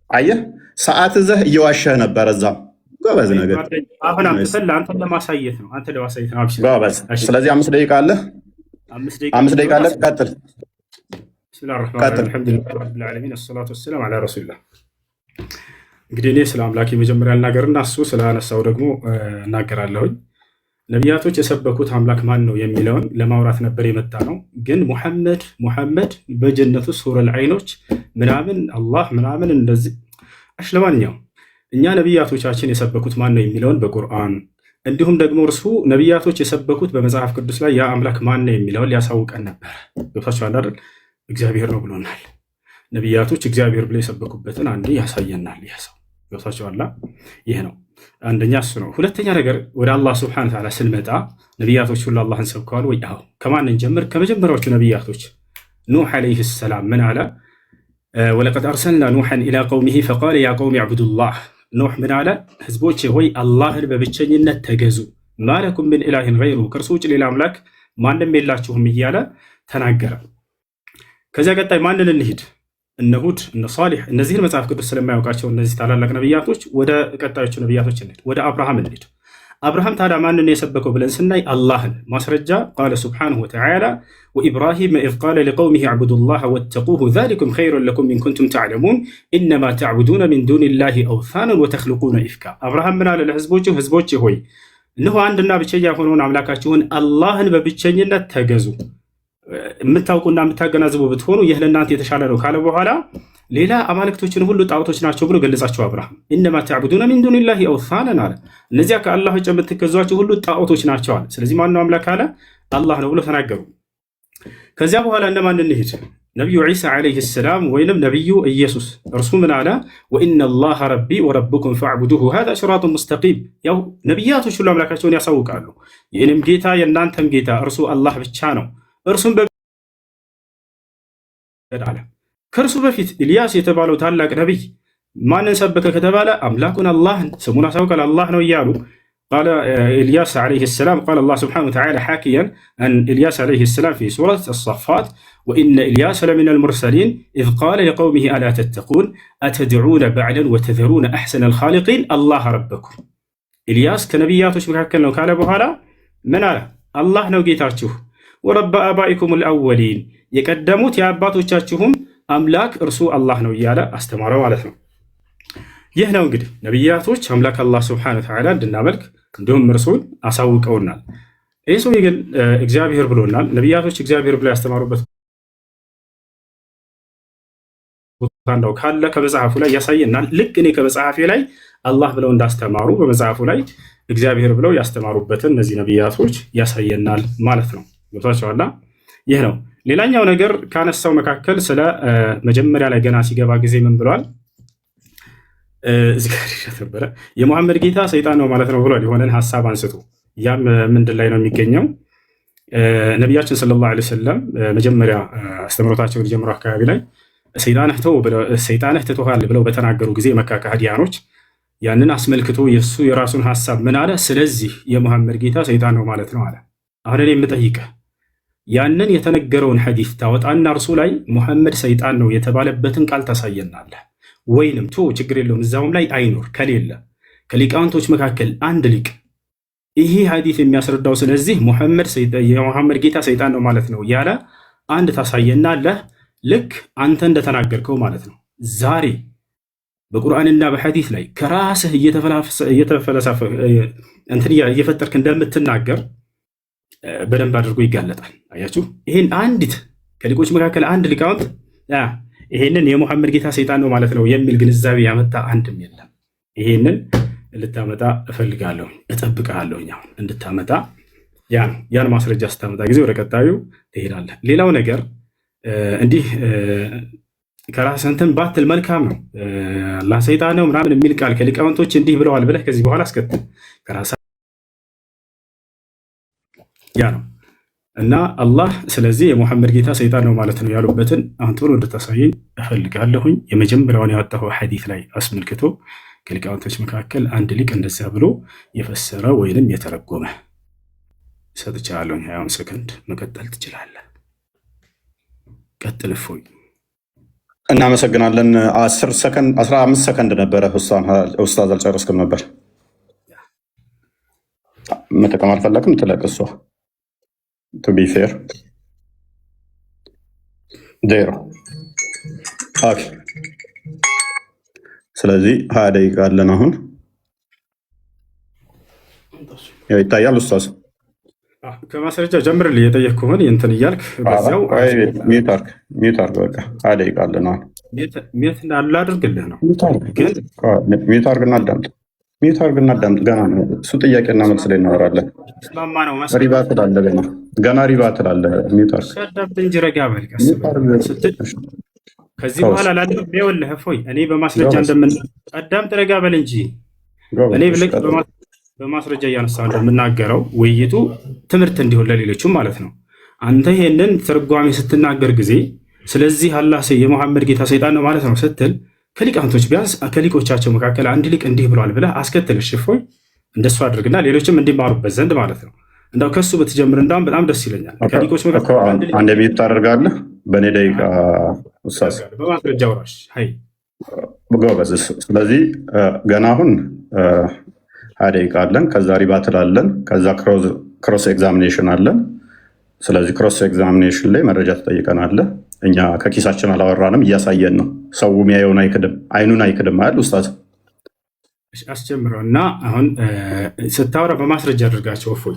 አየህ፣ ሰዓት ዘህ እየዋሸህ ነበር። እዛም ጎበዝ ነገር ጎበዝ። ስለዚህ 5 ደቂቃ አለ። 5 ደቂቃ አለ። ቀጥል። እንግዲህ እኔ ስለ አምላክ የመጀመሪያ ልናገርና እሱ ስላነሳው ደግሞ እናገራለሁኝ። ነቢያቶች የሰበኩት አምላክ ማን ነው የሚለውን ለማውራት ነበር የመጣ ነው። ግን ሙሐመድ በጀነቱ ሱረል አይኖች ምናምን አላህ ምናምን እንደዚህ እሺ። ለማንኛውም እኛ ነቢያቶቻችን የሰበኩት ማን ነው የሚለውን በቁርአን እንዲሁም ደግሞ እርሱ ነቢያቶች የሰበኩት በመጽሐፍ ቅዱስ ላይ ያ አምላክ ማን ነው የሚለውን ሊያሳውቀን ነበር። ገብታችኋል አይደል? እግዚአብሔር ነው ብሎናል። ነቢያቶች እግዚአብሔር ብለው የሰበኩበትን አንዴ ያሳየናል። ይህ ሰው ገብታችኋል? ይህ ነው አንደኛ እሱ ነው። ሁለተኛ ነገር ወደ አላህ ስብሐነሁ ወተዓላ ስንመጣ ነቢያቶች ሁሉ አላህን ሰብከዋል ወይ? አዎ። ከማንን ጀምር? ከመጀመሪያዎቹ ነቢያቶች ኑሕ ዓለይሂ ሰላም ምን አለ? ወለቀድ አርሰልና ኑሐን ኢላ ቀውሚሂ ፈቃለ ያ ቀውሚ ዕቡዱላህ። ኑሕ ምን አለ? ህዝቦቼ ሆይ አላህን በብቸኝነት ተገዙ፣ ማለኩም ምን ኢላሂን ገይሩ፣ ከእርሱ ውጭ ሌላ አምላክ ማንም የላችሁም እያለ ተናገረ። ከዚያ ቀጣይ ማንን እንሂድ? እነ ሁድ፣ እነ ሷሊሕ፣ እነዚህን መጽሐፍ ቅዱስ ስለማያውቃቸው እነዚህ ታላላቅ ነቢያቶች ወደ ቀጣዮቹ ነቢያቶች እንሂድ። ወደ አብርሃም እንሂድ። አብርሃም ታዲያ ማንን የሰበከው ብለን ስናይ አላህን። ማስረጃ ቃለ ሱብሓነሁ ወተዓላ ወኢብራሂም ኢዝ ቃለ ሊቀውሚሂ ዕቡዱላህ ወተቁሁ ዛሊኩም ኸይሩን ለኩም ኢን ኩንቱም ተዕለሙን ኢነማ ተዕቡዱነ ሚን ዱኒላሂ አውሳነን ወተኽሉቁነ ኢፍካ። አብርሃም ምን አለ ለህዝቦቹ? ህዝቦቼ ሆይ እነሆ አንድና ብቸኛ የሆነውን አምላካችሁን አላህን በብቸኝነት ተገዙ፣ የምታውቁና የምታገናዝቡ ብትሆኑ ይህ ለእናንተ የተሻለ ነው ካለ በኋላ ሌላ አማልክቶችን ሁሉ ጣዖቶች ናቸው ብሎ ገለጻቸው። አብርሃም ኢነማ ተዕቡዱነ ሚን ዱኒላሂ አውሳነን አለ። እነዚያ ከአላህ ውጭ የምትገዟቸው ሁሉ ጣዖቶች ናቸው አለ። ስለዚህ ማነው አምላክ አለ? አላህ ነው ብሎ ተናገሩ። ከዚያ በኋላ እነማን እንሂድ? ነቢዩ ዒሳ ዓለይሂ ሰላም ወይንም ነቢዩ ኢየሱስ። እርሱ ምን አለ? ወኢነላሃ ረቢ ወረብኩም ፈዕቡዱሁ ሃዛ ሲራጡን ሙስተቂም። ያው ነቢያቶች ሁሉ አምላካቸውን ያሳውቃሉ። የእኔም ጌታ የእናንተም ጌታ እርሱ አላህ ብቻ ነው፣ እርሱም አለ። ከእርሱ በፊት ኢልያስ የተባለው ታላቅ ነቢይ ማንን ሰበከ ከተባለ አምላኩን አላህን ስሙን አሳውቃል። አላህ ነው እያሉ ቃለ ኢልያስ ዓለይሂ ሰላም ቃለ አላህ ስብሓነሁ ወተዓላ ሓኪያን አን ኢልያስ ዓለይሂ ሰላም ፊ ሱረት አሳፋት ወኢነ ኢልያስ ለሚነል ሙርሰሊን ኢዝ ቃለ ሊቀውሚሂ አላ ተተቁን አተድዑነ በዕለን ወተዘሩነ አሕሰነል ኻሊቂን አላህ ረበኩም። ኢልያስ ከነቢያቶች መካከል ነው ካለ በኋላ ምን አለ? አላህ ነው ጌታችሁ፣ ወረበ አባኢኩም አልአወሊን የቀደሙት የአባቶቻችሁም አምላክ እርሱ አላህ ነው እያለ አስተማረው ማለት ነው። ይህ ነው እንግዲህ ነቢያቶች አምላክ አላህ ስብሐነሁ ወተዓላ እንድናመልክ እንዲሁም እርሱን አሳውቀውናል። ይህ ሰው ግን እግዚአብሔር ብሎናል። ነቢያቶች እግዚአብሔር ብለው ያስተማሩበት ቦታ እንደው ካለ ከመጽሐፉ ላይ ያሳየናል። ልክ እኔ ከመጽሐፌ ላይ አላህ ብለው እንዳስተማሩ በመጽሐፉ ላይ እግዚአብሔር ብለው ያስተማሩበትን እነዚህ ነቢያቶች ያሳየናል ማለት ነው። ገብቷችኋል? ይህ ነው። ሌላኛው ነገር ካነሳው መካከል ስለ መጀመሪያ ላይ ገና ሲገባ ጊዜ ምን ብሏል? እዚህ ጋር ነበረ የሙሐመድ ጌታ ሰይጣን ነው ማለት ነው ብሏል። የሆነን ሀሳብ አንስቶ ያም ምንድን ላይ ነው የሚገኘው? ነቢያችን ሰለላሁ ዐለይሂ ወሰለም መጀመሪያ አስተምሮታቸውን ጀምሮ አካባቢ ላይ ሰይጣንህ ትቶሃል ብለው በተናገሩ ጊዜ መካ ከሃዲያኖች ያንን አስመልክቶ የእሱ የራሱን ሀሳብ ምን አለ? ስለዚህ የሙሐመድ ጌታ ሰይጣን ነው ማለት ነው አለ። አሁን እኔ የምጠይቅህ ያንን የተነገረውን ሐዲስ ታወጣና እርሱ ላይ ሙሐመድ ሰይጣን ነው የተባለበትን ቃል ታሳየናለህ ወይንም ችግር የለውም እዛውም ላይ አይኖር ከሌለ ከሊቃውንቶች መካከል አንድ ሊቅ ይሄ ሐዲስ የሚያስረዳው ስለዚህ የሙሐመድ ጌታ ሰይጣን ነው ማለት ነው ያለ አንድ ታሳየናለህ። ልክ አንተ እንደተናገርከው ማለት ነው። ዛሬ በቁርአንና በሐዲስ ላይ ከራስህ እየተፈለሰፈ እየፈጠርክ እንደምትናገር በደንብ አድርጎ ይጋለጣል። አያችሁ፣ ይሄን አንዲት ከሊቆች መካከል አንድ ሊቃውንት ይሄንን የሙሐመድ ጌታ ሰይጣን ነው ማለት ነው የሚል ግንዛቤ ያመጣ አንድም የለም። ይሄንን ልታመጣ እፈልጋለሁ፣ እጠብቅሃለሁ አሁን እንድታመጣ። ያን ማስረጃ ስታመጣ ጊዜ ወደ ቀጣዩ ትሄዳለህ። ሌላው ነገር እንዲህ ከራስህ እንትን ባትል መልካም ነው። አላህ ሰይጣን ነው ምናምን የሚል ቃል ከሊቃውንቶች እንዲህ ብለዋል ብለህ ከዚህ በኋላ አስከትል ከራስህ ያ ነው። እና አላህ ስለዚህ የሙሐመድ ጌታ ሰይጣን ነው ማለት ነው ያሉበትን አሁን ቶሎ እንድታሳየኝ እፈልጋለሁኝ። የመጀመሪያውን ያወጣው ሐዲስ ላይ አስመልክቶ ከሊቃውንቶች መካከል አንድ ሊቅ እንደዚያ ብሎ የፈሰረ ወይንም የተረጎመ ሰጥቻለሁኝ። 20 ሰከንድ መቀጠል ትችላለህ። ቀጥል እፎይ። እናመሰግናለን። 10 ሰከንድ 15 ሰከንድ ነበረ። ኡስታዝ አልጨረስክም ነበር። መጠቀም አልፈለግም። ትለቅ እሷ ቱ ቢ ፌር ዜሮ። ኦኬ። ስለዚህ 20 ደቂቃ አለን አሁን። ያው ይታያል ኡስታዝ። ከማስረጃ ጀምርልህ የጠየቅኩህን እንትን እያልክ በዚያው ሚዩት አድርግ። በቃ 20 ደቂቃ አለን አሁን። ሚዩት እንዳለ አድርግልህ ነው ግን ሚዩት አድርግና አዳምጥ። ሚዩት አድርግና አዳምጥ። ገና ነው እሱ። ጥያቄና መልስ ላይ እናወራለን። ስማማ ነው ሪባ ትላለህ። ገና ሪባ ትላለህ። ሚዩት አድርግ። አዳምጥ እንጂ ረጋ በል ቀስ ስትል ከዚህ በኋላ ላለው ይኸውልህ እፎይ፣ እኔ በማስረጃ አዳምጥ፣ ረጋ በል እንጂ እኔ ብልቅ በማስረጃ እያነሳ እንደምናገረው ውይይቱ ትምህርት እንዲሆን ለሌሎችም ማለት ነው። አንተ ይሄንን ትርጓሜ ስትናገር ጊዜ ስለዚህ አላህ የሙሐመድ ጌታ ሰይጣን ነው ማለት ነው ስትል ከሊቃውንቶች ቢያንስ ከሊቆቻቸው መካከል አንድ ሊቅ እንዲህ ብሏል ብለህ አስከትል። እፎይ እንደሱ አድርግና ሌሎችም እንዲማሩበት ዘንድ ማለት ነው። እንዳው ከሱ ብትጀምር እንዳውም በጣም ደስ ይለኛል። ከሊቆች መካከል አንድ ሚዩት ታደርጋለህ በእኔ ደቂቃ ኡስታዝ። በማስረጃ ወራሽ ጎበዝ። ስለዚህ ገና አሁን 20 ደቂቃ አለን። ከዛ ሪባ ትላለን። ከዛ ክሮስ ኤግዛሚኔሽን አለን። ስለዚህ ክሮስ ኤግዛሚኔሽን ላይ መረጃ ትጠይቀናለህ። እኛ ከኪሳችን አላወራንም፣ እያሳየን ነው። ሰው የሚያየውን አይክድም፣ አይኑን አይክድም አይደል ኡስታዝ? አስጀምረው እና አሁን ስታወራ በማስረጃ አድርጋቸው። እፎይ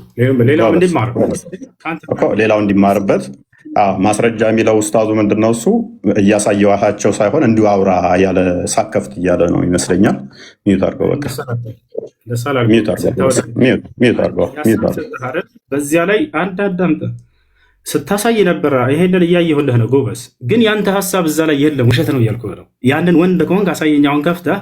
ሌላው እንዲማርበት ማስረጃ የሚለው ኡስታዙ ምንድነው እሱ እያሳየኋቸው ሳይሆን እንዲሁ አውራ ያለ ሳከፍት እያለ ነው ይመስለኛል። ሚዩት አድርገው። በቃ ሚዩት አድርገው። በዚያ ላይ አንድ አዳምጠ ስታሳይ ነበረ። ይሄንን እያየሁልህ ነው ጎበዝ። ግን ያንተ ሀሳብ እዛ ላይ የለም፣ ውሸት ነው እያልኩህ ነው። ያንን ወንድ ከሆንክ አሳየኝ። አሁን ከፍተህ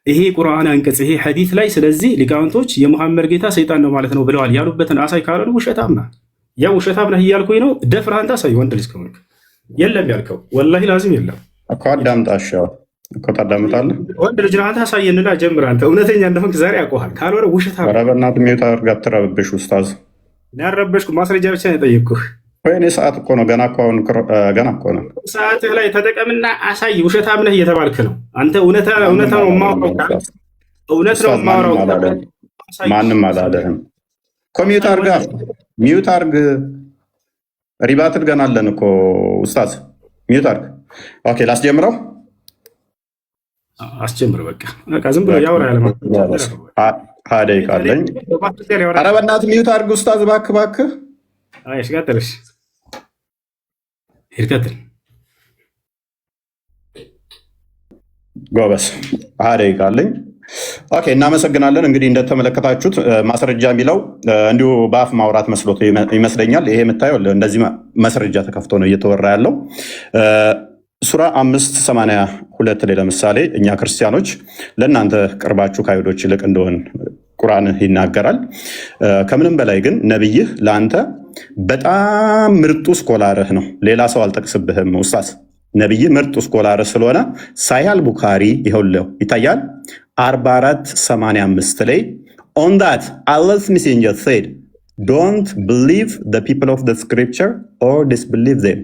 ይሄ ቁርአን አንቀጽ ይሄ ሐዲስ ላይ ስለዚህ ሊቃውንቶች የሙሐመድ ጌታ ሰይጣን ነው ማለት ነው ብለዋል ያሉበትን አሳይ ካላሉ ውሸታም ነህ። ያው ውሸታም ነህ እያልኩኝ ነው። ደፍረህ አንተ አሳይ። ወንድ ልጅ ከሆንክ የለም ያልከው ወላሂ ላዚም የለም እኮ። አዳምጣሻው እኮ ታዳምጣለህ። ወንድ ልጅ አንተ አሳየንና ጀምር። አንተ እውነተኛ እንደሆንክ ዛሬ ያውቀዋል። ካልሆነ ውሸታም። ኧረ በእናትህ ሚዩት አድርግ፣ አትረብሽ ኡስታዝ። ያረበሽኩ ማስረጃ ብቻ ነው የጠየቅኩህ። ወይኔ ሰዓት እኮ ነው ገና እኮ ነው። ሰዓትህ ላይ ተጠቀምና አሳይ። ውሸታም ነህ እየተባልክ ነው አንተ። እውነት ነው የማወራው፣ እውነት ነው የማወራው። ማንም አላለህም እኮ። ሚዩት አድርግ። ሪባ ትልገናለን እኮ ኡስታዝ። ሚዩት አድርግ። ኦኬ ላስጀምረው። አስጀምር። በቃ ዝም ብሎ ያወራ ያለ ማለት 20 ደቂቃ አለኝ። ኧረ በእናትህ ሚዩት አድርግ ኡስታዝ፣ እባክህ። እሺ ቀጥልሽ። ይርከተል ጎበስ 20 ደቂቃ አለኝ። ኦኬ እናመሰግናለን። እንግዲህ እንደተመለከታችሁት ማስረጃ የሚለው እንዲሁ በአፍ ማውራት መስሎት ይመስለኛል። ይሄ የምታየው እንደዚህ ማስረጃ ተከፍቶ ነው እየተወራ ያለው። ሱራ 582 ላይ ለምሳሌ እኛ ክርስቲያኖች ለእናንተ ቅርባችሁ ከአይሁዶች ይልቅ እንደሆን ቁርአን ይናገራል። ከምንም በላይ ግን ነብይህ ለአንተ በጣም ምርጡ ስኮላርህ ነው። ሌላ ሰው አልጠቅስብህም ኡስታዝ። ነብይህ ምርጡ ስኮላርህ ስለሆነ ሳሂህ ቡኻሪ ይኸውልህ ይታያል 4485 ላይ on that Allah's messenger said don't believe the people of the scripture or disbelieve them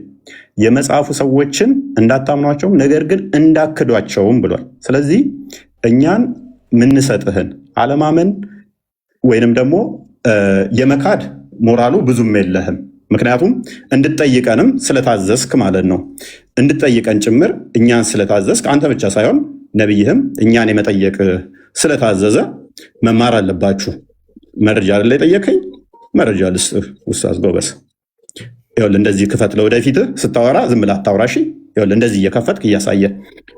የመጽሐፉ ሰዎችን እንዳታምኗቸውም ነገር ግን እንዳክዷቸውም ብሏል። ስለዚህ እኛን ምንሰጥህን አለማመን ወይንም ደግሞ የመካድ ሞራሉ ብዙም የለህም። ምክንያቱም እንድጠይቀንም ስለታዘዝክ ማለት ነው። እንድጠይቀን ጭምር እኛን ስለታዘዝክ አንተ ብቻ ሳይሆን ነብይህም እኛን የመጠየቅ ስለታዘዘ መማር አለባችሁ። መረጃ ላይ ጠየቀኝ፣ መረጃ ልስጥህ ኡስታዝ ጎበስ። ይኸውልህ እንደዚህ ክፈት። ለወደፊትህ ስታወራ ዝም ብለህ አታውራሽ። ይኸውልህ እንደዚህ እየከፈትክ እያሳየ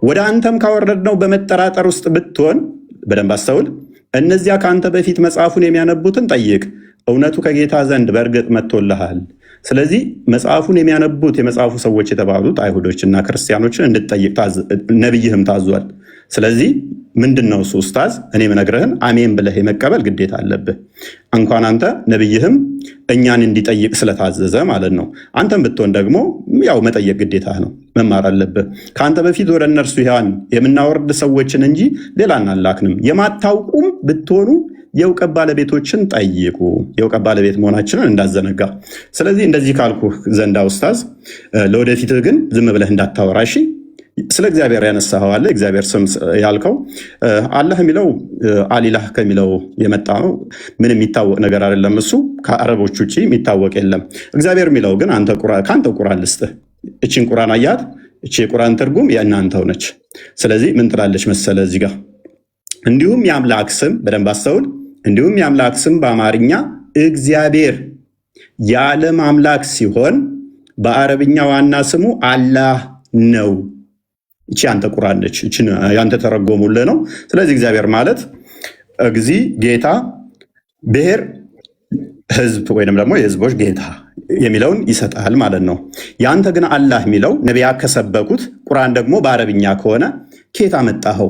ወደ አንተም ካወረድነው በመጠራጠር ውስጥ ብትሆን በደንብ አስተውል። እነዚያ ከአንተ በፊት መጽሐፉን የሚያነቡትን ጠይቅ፣ እውነቱ ከጌታ ዘንድ በእርግጥ መጥቶልሃል። ስለዚህ መጽሐፉን የሚያነቡት የመጽሐፉ ሰዎች የተባሉት አይሁዶችና ክርስቲያኖችን እንድትጠይቅ ነብይህም ታዟል። ስለዚህ ምንድነው እሱ ኡስታዝ? እኔ ምነግርህን አሜን ብለህ የመቀበል ግዴታ አለብህ። እንኳን አንተ ነብይህም እኛን እንዲጠይቅ ስለታዘዘ ማለት ነው። አንተም ብትሆን ደግሞ ያው መጠየቅ ግዴታ ነው፣ መማር አለብህ። ከአንተ በፊት ወደ እነርሱ ያን የምናወርድ ሰዎችን እንጂ ሌላ አናላክንም። የማታውቁም ብትሆኑ የእውቀት ባለቤቶችን ጠይቁ። የእውቀት ባለቤት መሆናችንን እንዳዘነጋ። ስለዚህ እንደዚህ ካልኩ ዘንዳ ኡስታዝ፣ ለወደፊትህ ግን ዝም ብለህ እንዳታወራ እሺ። ስለ እግዚአብሔር ያነሳኸው አለ፣ እግዚአብሔር ስም ያልከው አላህ የሚለው አሊላህ ከሚለው የመጣ ነው። ምን የሚታወቅ ነገር አይደለም። እሱ ከአረቦች ውጭ የሚታወቅ የለም። እግዚአብሔር የሚለው ግን ከአንተ ቁራን ልስጥህ። እቺን ቁራን አያት። እቺ የቁራን ትርጉም የእናንተው ነች። ስለዚህ ምን ትላለች መሰለ እዚህ ጋር እንዲሁም የአምላክ ስም በደንብ አስተውል። እንዲሁም የአምላክ ስም በአማርኛ እግዚአብሔር የዓለም አምላክ ሲሆን በአረብኛ ዋና ስሙ አላህ ነው። እቺ አንተ ቁርአን ነች። እቺ ያንተ ተረጎሙልህ ነው። ስለዚህ እግዚአብሔር ማለት እግዚ ጌታ፣ ብሔር ህዝብ ወይንም ደግሞ የህዝቦች ጌታ የሚለውን ይሰጣል ማለት ነው። ያንተ ግን አላህ የሚለው ነቢያት ከሰበኩት ቁርአን ደግሞ በአረብኛ ከሆነ ኬት አመጣኸው?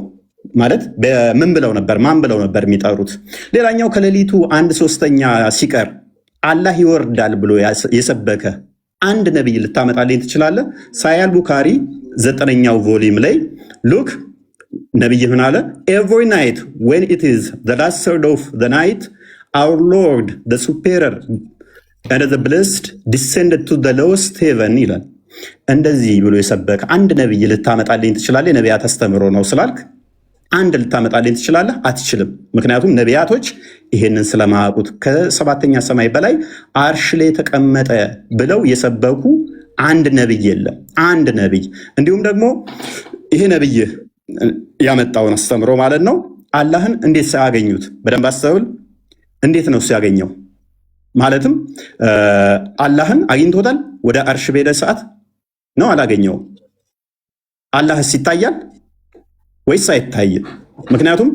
ማለት በምን ብለው ነበር ማን ብለው ነበር የሚጠሩት? ሌላኛው ከሌሊቱ 1/3 ሲቀር አላህ ይወርዳል ብሎ የሰበከ አንድ ነቢይ ልታመጣልኝ ትችላለህ? ሳያል ቡካሪ 9ኛው ቮሊም ላይ ሉክ ነቢይ ምን አለ? ኤቭሪ ናይት ዌን ኢት ኢዝ ዘ ላስት ሰርድ ኦፍ ዘ ናይት አወር ሎርድ ዘ ሱፔረር ኤንድ ዘ ብሌስድ ዲሴንድድ ቱ ዘ ሎወስት ሄቨን ይላል። እንደዚህ ብሎ የሰበከ አንድ ነቢይ ልታመጣልኝ ትችላለህ? የነቢያት አስተምሮ ነው ስላልክ አንድ ልታመጣልኝ ትችላለህ? አትችልም። ምክንያቱም ነቢያቶች ይሄንን ስለማያውቁት ከ7ኛ ሰማይ በላይ አርሽ ላይ ተቀመጠ ብለው የሰበኩ አንድ ነቢይ የለም። አንድ ነቢይ። እንዲሁም ደግሞ ይሄ ነቢይ ያመጣውን አስተምሮ ማለት ነው አላህን እንዴት ሳያገኙት በደንብ አስተውል። እንዴት ነው ሲያገኘው? ማለትም አላህን አግኝቶታል? ወደ አርሽ በሄደ ሰዓት ነው አላገኘውም? አላህስ ይታያል ወይስ አይታይም? ምክንያቱም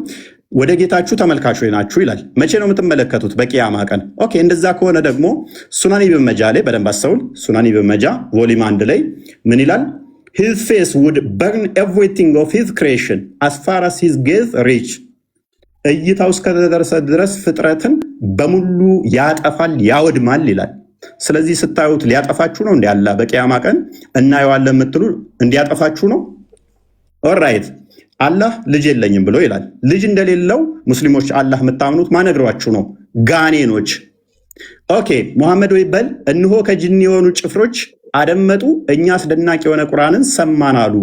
ወደ ጌታችሁ ተመልካቾች ናችሁ ይላል። መቼ ነው የምትመለከቱት? በቂያማ ቀን። ኦኬ፣ እንደዛ ከሆነ ደግሞ ሱናን ኢብን መጃ ላይ በደንብ አስተውል። ሱናን ኢብን መጃ ቮሊም 1 ላይ ምን ይላል? his face would burn everything of his creation as far as his gaze reach እይታው እስከደረሰ ድረስ ፍጥረትን በሙሉ ያጠፋል ያወድማል ይላል። ስለዚህ ስታዩት ሊያጠፋችሁ ነው እንዴ? አላህ በቂያማ ቀን እናየዋለን የምትሉ እንዲያጠፋችሁ ነው? ኦልራይት አላህ ልጅ የለኝም ብሎ ይላል። ልጅ እንደሌለው ሙስሊሞች አላህ የምታምኑት ማነግሯችሁ ነው? ጋኔኖች። ኦኬ ሙሐመድ ወይ በል እንሆ ከጅኒ የሆኑ ጭፍሮች አደመጡ፣ እኛ አስደናቂ የሆነ ቁርአንን ሰማን አሉ።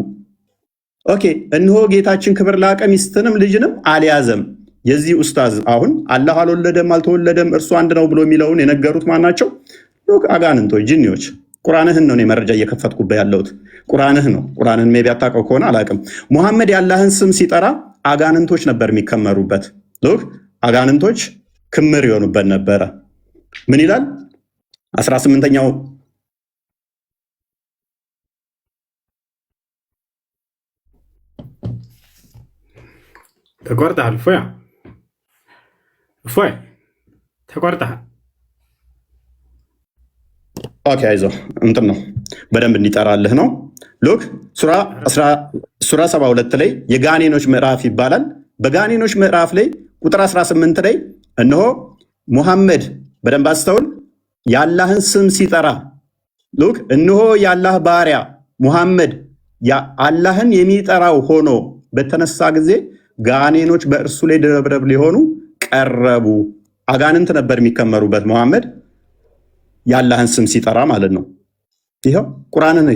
ኦኬ እንሆ ጌታችን ክብር ላቀ ሚስትንም ልጅንም አልያዘም። የዚህ ኡስታዝ አሁን አላህ አልወለደም አልተወለደም እርሱ አንድ ነው ብሎ የሚለውን የነገሩት ማናቸው? አጋንንቶች፣ ጅኒዎች። ቁርአንህን ነው መረጃ እየከፈትኩበት ያለሁት። ቁርአንህ ነው። ቁርአንህን ሜቢ አታውቀው ከሆነ አላውቅም። ሙሐመድ የአላህን ስም ሲጠራ አጋንንቶች ነበር የሚከመሩበት። ሎክ አጋንንቶች ክምር ይሆኑበት ነበረ። ምን ይላል 18ኛው ተቆርጠሃል? እፎይ ተቆርጠሃል። ኦኬ አይዞህ እንትን ነው በደንብ እንዲጠራልህ ነው። ሉክ ሱራ 72 ላይ የጋኔኖች ምዕራፍ ይባላል። በጋኔኖች ምዕራፍ ላይ ቁጥር 18 ላይ እነሆ ሙሐመድ በደንብ አስተውል፣ የአላህን ስም ሲጠራ ሉክ እነሆ የአላህ ባሪያ ሙሐመድ አላህን የሚጠራው ሆኖ በተነሳ ጊዜ ጋኔኖች በእርሱ ላይ ድረብረብ ሊሆኑ ቀረቡ። አጋንንት ነበር የሚከመሩበት ሙሐመድ የአላህን ስም ሲጠራ ማለት ነው። ይኸው ቁርአንን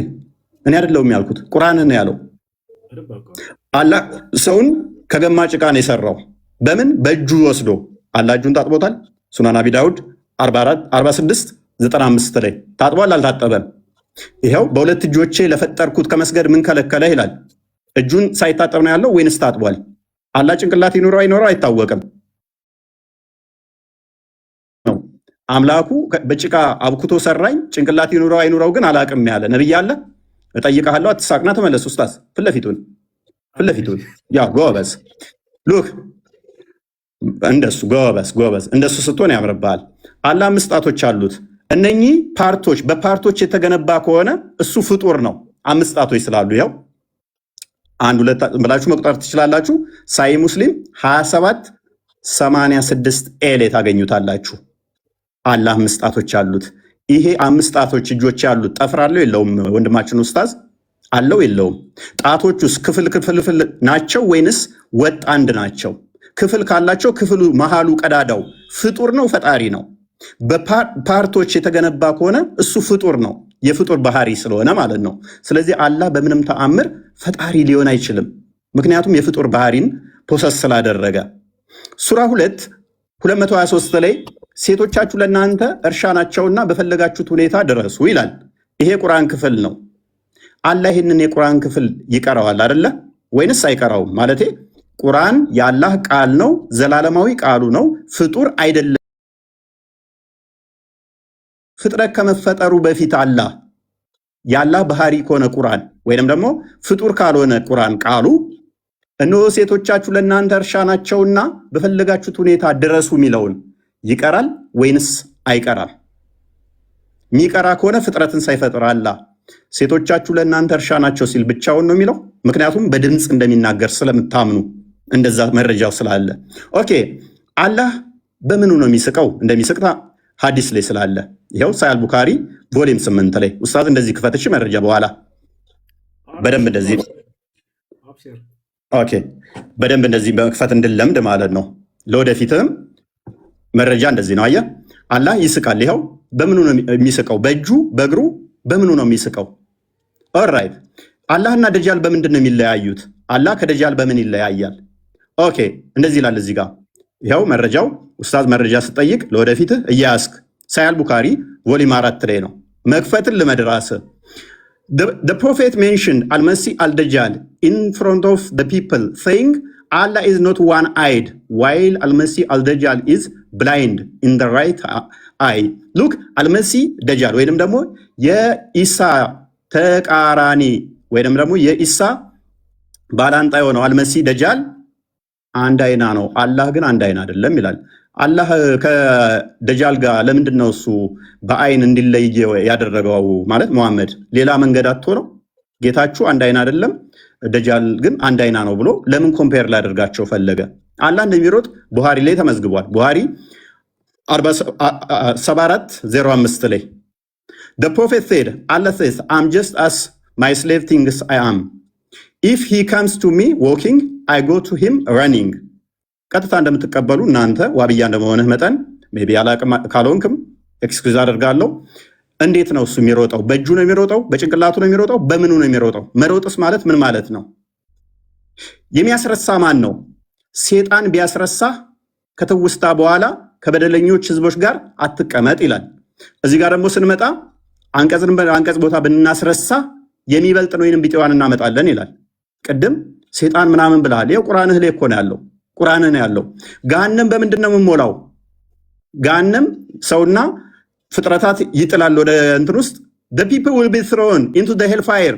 እኔ አይደለሁም ያልኩት፣ ቁርአንን ያለው አላህ ሰውን ከገማ ጭቃ ነው የሰራው። በምን በእጁ ወስዶ አላህ እጁን ታጥቦታል። ሱናን አቢ ዳውድ 46:95 ላይ ታጥቧል አልታጠበም? ይኸው በሁለት እጆቼ ለፈጠርኩት ከመስገድ ምን ከለከለ ይላል። እጁን ሳይታጠብ ነው ያለው ወይንስ ታጥቧል? አላህ ጭንቅላት ይኖረው አይኖረው አይታወቅም። አምላኩ በጭቃ አብኩቶ ሰራኝ፣ ጭንቅላት ይኑረው አይኑረው ግን አላቅም ያለ ነብይ አለ? እጠይቅሃለሁ፣ አትሳቅና ተመለስ። ኡስታዝ ፊት ለፊቱን ያ ጎበዝ ሉክ እንደሱ ጎበዝ እንደሱ ስትሆን ያምርብሃል። አላህ 5 ጣቶች አሉት። እነኚህ ፓርቶች በፓርቶች የተገነባ ከሆነ እሱ ፍጡር ነው። 5 ጣቶች ስላሉ ይኸው 1 2 ብላችሁ መቁጠር ትችላላችሁ። ሳይ ሙስሊም 2786 ኤሌ ታገኙታላችሁ። አላህ 5 ጣቶች አሉት። ይሄ 5 ጣቶች እጆች ያሉት ጠፍር አለው የለውም? ወንድማችን ኡስታዝ አለው የለውም? ጣቶቹስ ክፍል ናቸው ወይንስ ወጥ አንድ ናቸው? ክፍል ካላቸው ክፍሉ መሃሉ ቀዳዳው ፍጡር ነው ፈጣሪ ነው? በፓርቶች የተገነባ ከሆነ እሱ ፍጡር ነው፣ የፍጡር ባህሪ ስለሆነ ማለት ነው። ስለዚህ አላህ በምንም ተአምር ፈጣሪ ሊሆን አይችልም፣ ምክንያቱም የፍጡር ባህሪን ፖሰስ ስላደረገ። ሱራ 223 ላይ ሴቶቻችሁ ለእናንተ እርሻ ናቸውና በፈለጋችሁት ሁኔታ ድረሱ ይላል። ይሄ ቁርአን ክፍል ነው። አላህ ይህንን የቁርአን ክፍል ይቀረዋል አይደለ ወይንስ አይቀራውም? ማለቴ ቁርአን የአላህ ቃል ነው፣ ዘላለማዊ ቃሉ ነው፣ ፍጡር አይደለም። ፍጥረት ከመፈጠሩ በፊት አላህ የአላህ ባህሪ ከሆነ ቁርአን ወይንም ደግሞ ፍጡር ካልሆነ ቁርአን ቃሉ እነሆ ሴቶቻችሁ ለእናንተ እርሻ ናቸውና በፈለጋችሁት ሁኔታ ድረሱ የሚለውን ይቀራል ወይንስ አይቀራም? የሚቀራ ከሆነ ፍጥረትን ሳይፈጥር አላህ ሴቶቻችሁ ለእናንተ እርሻ ናቸው ሲል ብቻውን ነው የሚለው? ምክንያቱም በድምፅ እንደሚናገር ስለምታምኑ እንደዛ መረጃው ስላለ። ኦኬ አላህ በምኑ ነው የሚስቀው? እንደሚስቅታ ሀዲስ ላይ ስላለ ይኸው ሳይ አልቡካሪ ቮሊም 8 ላይ ኡስታዝ እንደዚህ ክፈትሽ መረጃ በኋላ በደንብ እንደዚህ ኦኬ በደንብ እንደዚህ በመክፈት እንድለምድ ማለት ነው። ለወደፊትም መረጃ እንደዚህ ነው። አየህ አላህ ይስቃል። ይኸው በምኑ ነው የሚስቀው? በእጁ በእግሩ በምኑ ነው የሚስቀው? ኦልራይት አላህና ደጃል በምንድን ነው የሚለያዩት? አላህ ከደጃል በምን ይለያያል? ኦኬ እንደዚህ ይላል እዚህ ጋር ይኸው መረጃው ኡስታዝ መረጃ ስጠይቅ ለወደፊትህ እያያስክ ሳይ አልቡካሪ ቮሊም 4 ላይ ነው መክፈትን ልመድራስ The prophet mentioned Al-Masih al-Dajjal in front of the people saying Allah is not one-eyed while Al-Masih al-Dajjal is blind in the right eye. Look Al-Masih Dajjal ወይንም ደግሞ የኢሳ ተቃራኒ ወይንም ደግሞ የኢሳ ባላንጣ የሆነው አልመሲህ ደጃል አንድ አይና ነው፣ አላህ ግን አንድ አይና አይደለም ይላል። አላህ ከደጃል ጋር ለምንድን ነው እሱ በአይን እንዲለይ ያደረገው? ማለት መሐመድ ሌላ መንገድ አጥቶ ነው? ጌታችሁ አንድ አይና አይደለም፣ ደጃል ግን አንድ አይና ነው ብሎ ለምን ኮምፔር ላደርጋቸው ፈለገ? አላህ እንደሚሮጥ ቡሃሪ ላይ ተመዝግቧል። ቡሃሪ 7405 ላይ The prophet said, Allah says, I'm just as my slave thinks I am. If he comes to me walking, I go to him running. ቀጥታ እንደምትቀበሉ እናንተ ዋብያ እንደመሆንህ መጠን ሜይ ቢ አላቅም ካልሆንክም ኤክስኪውዝ አደርጋለሁ። እንዴት ነው እሱ የሚሮጠው? በእጁ ነው የሚሮጠው? በጭንቅላቱ ነው የሚሮጠው? በምኑ ነው የሚሮጠው? መሮጥስ ማለት ምን ማለት ነው? የሚያስረሳ ማን ነው? ሴጣን ቢያስረሳህ ከትውስታ በኋላ ከበደለኞች ህዝቦች ጋር አትቀመጥ ይላል። እዚህ ጋር ደግሞ ስንመጣ አንቀጽ ቦታ ብናስረሳ የሚበልጥን ወይንም ቢጤዋን እናመጣለን ይላል። ቅድም ሴጣን ምናምን ብለሃል። ይኸው ቁርአንህ ላይ እኮ ነው ያለው። ቁርአንህ ነው ያለው። ገሃነም በምንድን ነው የምንሞላው? ገሃነም ሰውና ፍጥረታት ይጥላል ወደ እንትን ውስጥ the people will be thrown into the hellfire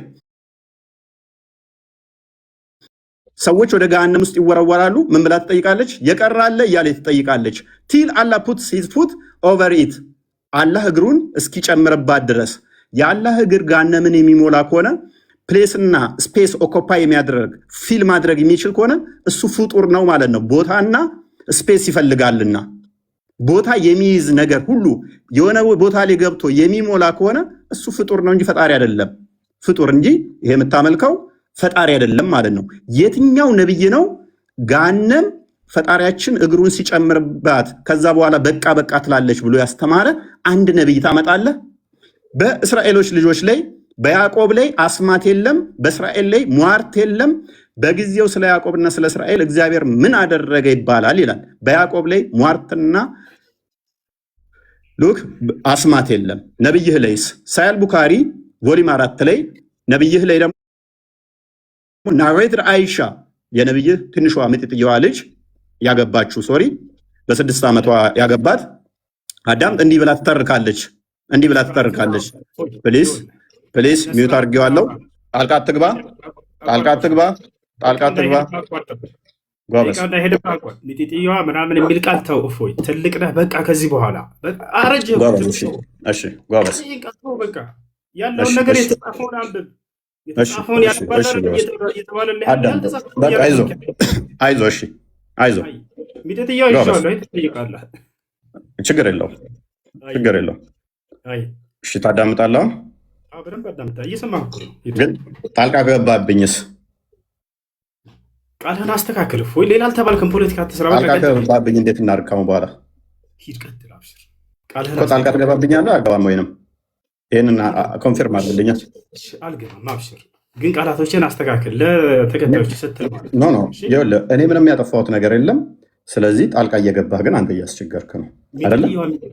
ሰዎች ወደ ገሃነም ውስጥ ይወረወራሉ። ምን ብላ ትጠይቃለች? የቀራለ እያለ ትጠይቃለች። till Allah puts his foot over it አላህ እግሩን እስኪጨምርባት ድረስ። የአላህ እግር ገሃነምን የሚሞላ ከሆነ ፕሌስና ስፔስ ኦኮፓይ የሚያደርግ ፊል ማድረግ የሚችል ከሆነ እሱ ፍጡር ነው ማለት ነው። ቦታና ስፔስ ይፈልጋልና ቦታ የሚይዝ ነገር ሁሉ የሆነ ቦታ ላይ ገብቶ የሚሞላ ከሆነ እሱ ፍጡር ነው እንጂ ፈጣሪ አይደለም። ፍጡር እንጂ ይሄ የምታመልከው ፈጣሪ አይደለም ማለት ነው። የትኛው ነብይ ነው ገሃነም ፈጣሪያችን እግሩን ሲጨምርባት ከዛ በኋላ በቃ በቃ ትላለች ብሎ ያስተማረ አንድ ነብይ ታመጣለህ? በእስራኤሎች ልጆች ላይ በያዕቆብ ላይ አስማት የለም፣ በእስራኤል ላይ ሟርት የለም። በጊዜው ስለ ያዕቆብና ስለ እስራኤል እግዚአብሔር ምን አደረገ ይባላል ይላል። በያዕቆብ ላይ ሟርትና ሉክ አስማት የለም። ነብይህ ላይስ ሳይ አልቡካሪ ቮሊም 4 ላይ ነብይህ ላይ ደግሞ ናሬትር አይሻ የነብይህ ትንሿ ምጥጥየዋ ልጅ ያገባችሁ በ6 ዓመቷ ያገባት አዳም እንዲህ ብላ ትተርካለች። ፕሊስ ሚዩት አድርጌዋለሁ። ጣልቃ አትግባ። ጎበዝ ሚጢጥየዋ ምናምን የሚል ቃል ተው። እፎይ ትልቅ ነህ በቃ። ከዚህ በኋላ አረጀ። እሺ ጎበዝ በቃ ያለውን ነገር የተጻፈውን አንብብ። የተጻፈውን ያነባል እየተባለልህ አዳምጥ። በቃ አይዞህ። እሺ አይዞህ። ሚደትያው ይሻላል። ትጠይቃለህ። ችግር የለውም። እሺ ታዳምጣለህ። በደንብ አዳምጣ። እየሰማህ እኮ ነው። ግን ጣልቃ ገባብኝስ? ቃልህን አስተካክል። ወይ ሌላ አልተባልክም። ፖለቲካ አትስራ። ጣልቃ ገባብኝ። እንዴት እናድርግ ከአሁን በኋላ? ሂድ፣ ቀጥል፣ አብሽር። ጣልቃ ትገባብኛለህ? አልገባም። ወይንም ይህንን ኮንፊርም አድርግልኛል። አልገባም፣ አብሽር። ግን ቃላቶችን አስተካክል ለተከታዮች ስትል ማለት ነው። ይኸውልህ እኔ ምንም ያጠፋሁት ነገር የለም። ስለዚህ ጣልቃ እየገባህ ግን አንተ እያስቸገርክ ነው አይደለ?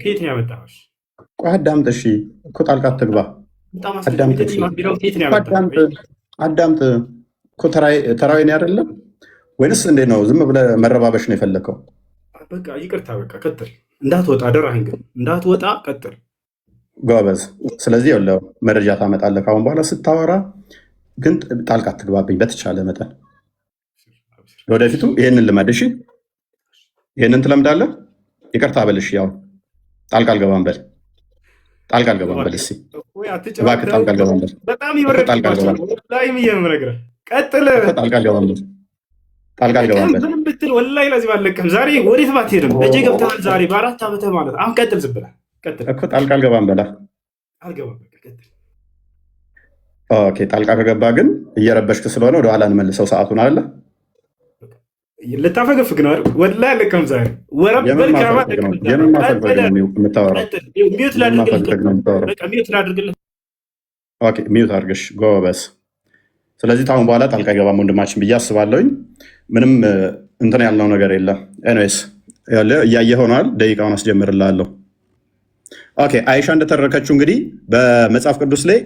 ከየት ነው ያመጣኸው? ቆይ አዳምጥ። እሺ እኮ ጣልቃ አትግባ። አዳምጥ እኮ ተራዊ ነው አይደለም? ወይንስ እንዴት ነው? ዝም ብለህ መረባበሽ ነው የፈለከው? በቃ ይቅርታ፣ በቃ ቀጥል። እንዳትወጣ አደራህን፣ ግን እንዳትወጣ ቀጥል። ጎበዝ። ስለዚህ ያለው መረጃ ታመጣለህ ከአሁን በኋላ ስታወራ፣ ግን ጣልቃ አትግባብኝ በተቻለ መጠን። ወደፊቱ ይህንን ልመድ። እሺ ይህንን ትለምዳለህ። ይቅርታ በልሽ። ያው ጣልቃ አልገባም በል። ጣልቃ አልገባም በል። እስኪ እባክህ ጣልቃ አልገባም በል። በጣም ይወረድ። ጣልቃ አልገባም በል። ቀጥል። ጣልቃ አልገባም በል። ጣልቃ አልገባም በል። ምንም ብትል ወላሂ ለዚህ ባለቀም ዛሬ ወዴት ባትሄድም እጄ ገብተሃል። ዛሬ በ4 ዓመትህ ማለት አሁን ቀጥል። ዝም ብለህ ቀጥል እኮ ጣልቃ አልገባም በላ። አልገባም በቃ ቀጥል። ኦኬ ጣልቃ ከገባ ግን እየረበሽክ ስለሆነ ወደኋላ እንመልሰው ሰዓቱን አለ። ልታፈገፍግ ነው አይደል? ወላሂ አለቀም ዛሬ ወረበል ሚዩት አድርገሽ ጎበዝ። ስለዚህ ታሁን በኋላ ጣልቃ አይገባም ወንድማችን ብዬ አስባለሁኝ። ምንም እንትን ያልነው ነገር የለም። ኤኒዌይስ እያየ ሆኗል። ደቂቃውን አስጀምርላለሁ። ኦኬ አይሻ እንደተረከችው እንግዲህ በመጽሐፍ ቅዱስ ላይ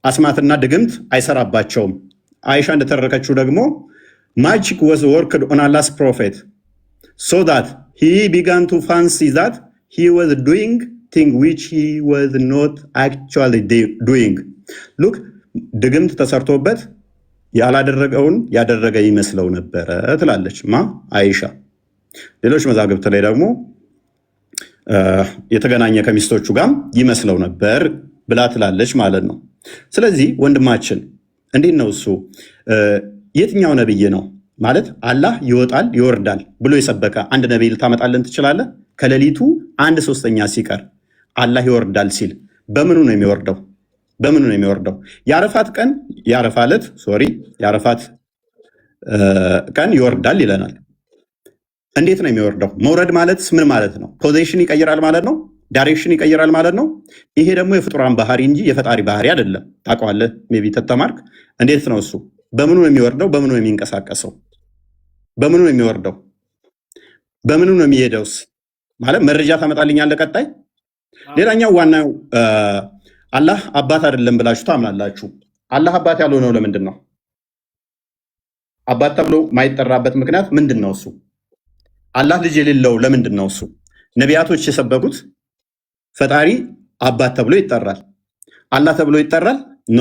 አስማትና ድግምት አይሰራባቸውም። አይሻ እንደተረከችው ደግሞ magic was worked on Allah's prophet so that he began to fancy that he was doing things which he was not actually doing. Look, ድግምት ተሰርቶበት ያላደረገውን ያደረገ ይመስለው ነበረ ትላለች አይሻ። ሌሎች መዛግብት ላይ ደግሞ የተገናኘ ከሚስቶቹ ጋር ይመስለው ነበር ብላ ትላለች ማለት ነው። ስለዚህ ወንድማችን እንዴት ነው እሱ የትኛው ነብይ ነው ማለት አላህ ይወጣል ይወርዳል ብሎ የሰበከ አንድ ነብይ ልታመጣልን ትችላለህ? ከሌሊቱ 1/3 ሲቀር አላህ ይወርዳል ሲል በምኑ ነው የሚወርደው? የአረፋት ቀን ይወርዳል ይለናል። እንዴት ነው የሚወርደው? መውረድ ማለት ምን ማለት ነው? ፖዚሽን ይቀይራል ማለት ነው። ዳይሬክሽን ይቀይራል ማለት ነው። ይሄ ደግሞ የፍጡራን ባህሪ እንጂ የፈጣሪ ባህሪ አይደለም። ታውቀዋለህ ሜይ ቢ ተተማርክ። እንዴት ነው እሱ? በምኑ ነው የሚወርደው? በምኑ ነው የሚንቀሳቀሰው? በምኑ ነው የሚወርደው? በምኑ ነው የሚሄደውስ? ማለት መረጃ ታመጣልኛለህ ቀጣይ። ሌላኛው ዋናው አላህ አባት አይደለም ብላችሁ ታምናላችሁ። አላህ አባት ያልሆነው ለምንድን ነው? አባት ተብሎ ማይጠራበት ምክንያት ምንድን ነው? እሱ አላህ ልጅ የሌለው ለምንድን ነው? እሱ ነቢያቶች የሰበኩት ፈጣሪ አባት ተብሎ ይጠራል፣ አላህ ተብሎ ይጠራል ኖ።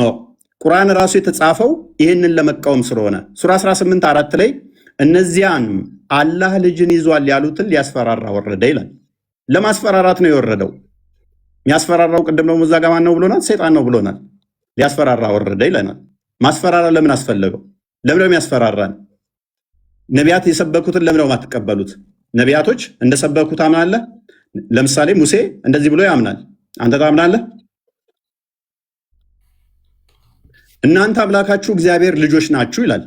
ቁርአን ራሱ የተጻፈው ይህንን ለመቃወም ስለሆነ ሱራ 18:4 ላይ እነዚያን አላህ ልጅን ይዟል ያሉትን ሊያስፈራራ ወረደ ይላል። ለማስፈራራት ነው የወረደው። የሚያስፈራራው ቅድም ነው እዛ ጋ ማን ነው ብሎናል? ሰይጣን ነው ብሎናል። ሊያስፈራራ ወረደ ይለናል። ማስፈራራ ለምን አስፈለገው? ለምን ነው የሚያስፈራራን? ነቢያት የሰበኩትን ለምን ነው የማትቀበሉት? ነቢያቶች እንደሰበኩ ታምናለህ? ለምሳሌ ሙሴ እንደዚህ ብሎ ያምናል። አንተ ታምናለህ? እናንተ አምላካችሁ እግዚአብሔር ልጆች ናችሁ ይላል።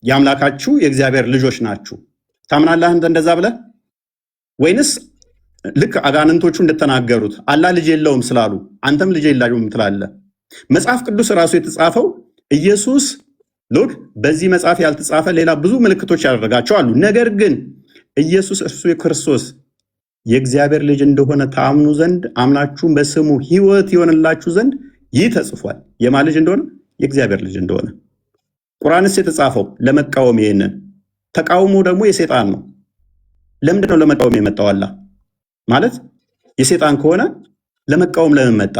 የአምላካችሁ የእግዚአብሔር ልጆች ናችሁ ታምናለህ አንተ እንደዛ ብለህ? ወይንስ ልክ አጋንንቶቹ እንደተናገሩት አላህ ልጅ የለውም ስላሉ አንተም ልጅ የላችሁም ትላለህ? መጽሐፍ ቅዱስ ራሱ የተጻፈው ኢየሱስ ሎክ በዚህ መጽሐፍ ያልተጻፈ ሌላ ብዙ ምልክቶች ያደረጋቸው አሉ። ነገር ግን ኢየሱስ እርሱ የክርስቶስ የእግዚአብሔር ልጅ እንደሆነ ታምኑ ዘንድ አምናችሁም በስሙ ሕይወት ይሆንላችሁ ዘንድ ይህ ተጽፏል። የማን ልጅ እንደሆነ? የእግዚአብሔር ልጅ እንደሆነ። ቁርአንስ የተጻፈው ለመቃወም፣ ይሄንን ተቃውሞ ደግሞ የሰይጣን ነው። ለምንድን ነው ለመቃወም የመጣው? አላህ ማለት የሰይጣን ከሆነ ለመቃወም ለምን መጣ?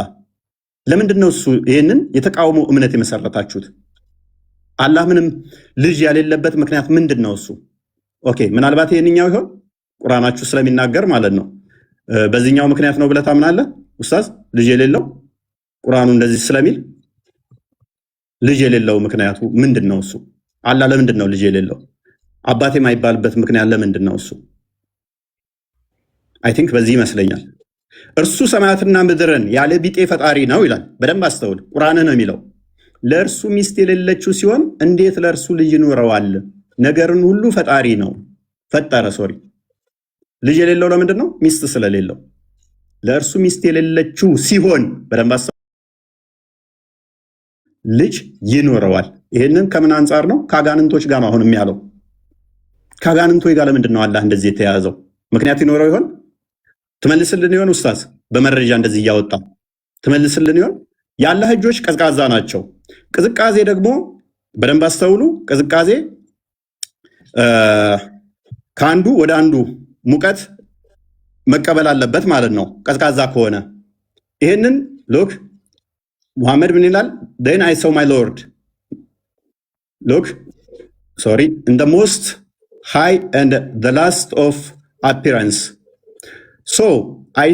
ለምንድን ነው እሱ ይሄንን የተቃውሞ እምነት የመሰረታችሁት? አላህ ምንም ልጅ ያሌለበት ምክንያት ምንድን ነው እሱ? ኦኬ ምናልባት ይሄንኛው ይሆን ቁርአናችሁ ስለሚናገር ማለት ነው። በዚህኛው ምክንያት ነው ብለህ ታምናለህ ኡስታዝ? ልጅ የሌለው ቁርአኑ እንደዚህ ስለሚል ልጅ የሌለው ምክንያቱ ምንድን ነው? እሱ አላህ ለምንድን ነው ልጅ የሌለው? አባቴ የማይባልበት ምክንያት ለምንድን ነው? እሱ አይ ቲንክ በዚህ ይመስለኛል። እርሱ ሰማያትና ምድርን ያለ ቢጤ ፈጣሪ ነው ይላል። በደንብ አስተውል። ቁርአን ነው የሚለው። ለእርሱ ሚስት የሌለችው ሲሆን እንዴት ለእርሱ ልጅ ይኖረዋል? ነገርን ሁሉ ፈጣሪ ነው ፈጠረ። ሶሪ ልጅ የሌለው ለምንድን ነው? ሚስት ስለሌለው። ለእርሱ ሚስት የሌለችው ሲሆን በደንብ አስተውል፣ ልጅ ይኖረዋል። ይህንን ከምን አንጻር ነው? ከአጋንንቶች ጋር ነው አሁንም ያለው። ከአጋንንቶች ጋር ለምንድን ነው አላህ እንደዚህ የተያዘው? ምክንያት ይኖረው ይሆን? ትመልስልን ይሆን ኡስታዝ? በመረጃ እንደዚህ እያወጣ ትመልስልን ይሆን? የአላህ እጆች ቀዝቃዛ ናቸው። ቅዝቃዜ ደግሞ በደንብ አስተውሉ። ቅዝቃዜ ከአንዱ ወደ አንዱ ሙቀት መቀበል አለበት ማለት ነው፣ ቀዝቃዛ ከሆነ። ይህንን ሎክ ሙሐመድ ምን ይላል? then I saw my Lord look sorry in the most high and the last of appearance, so I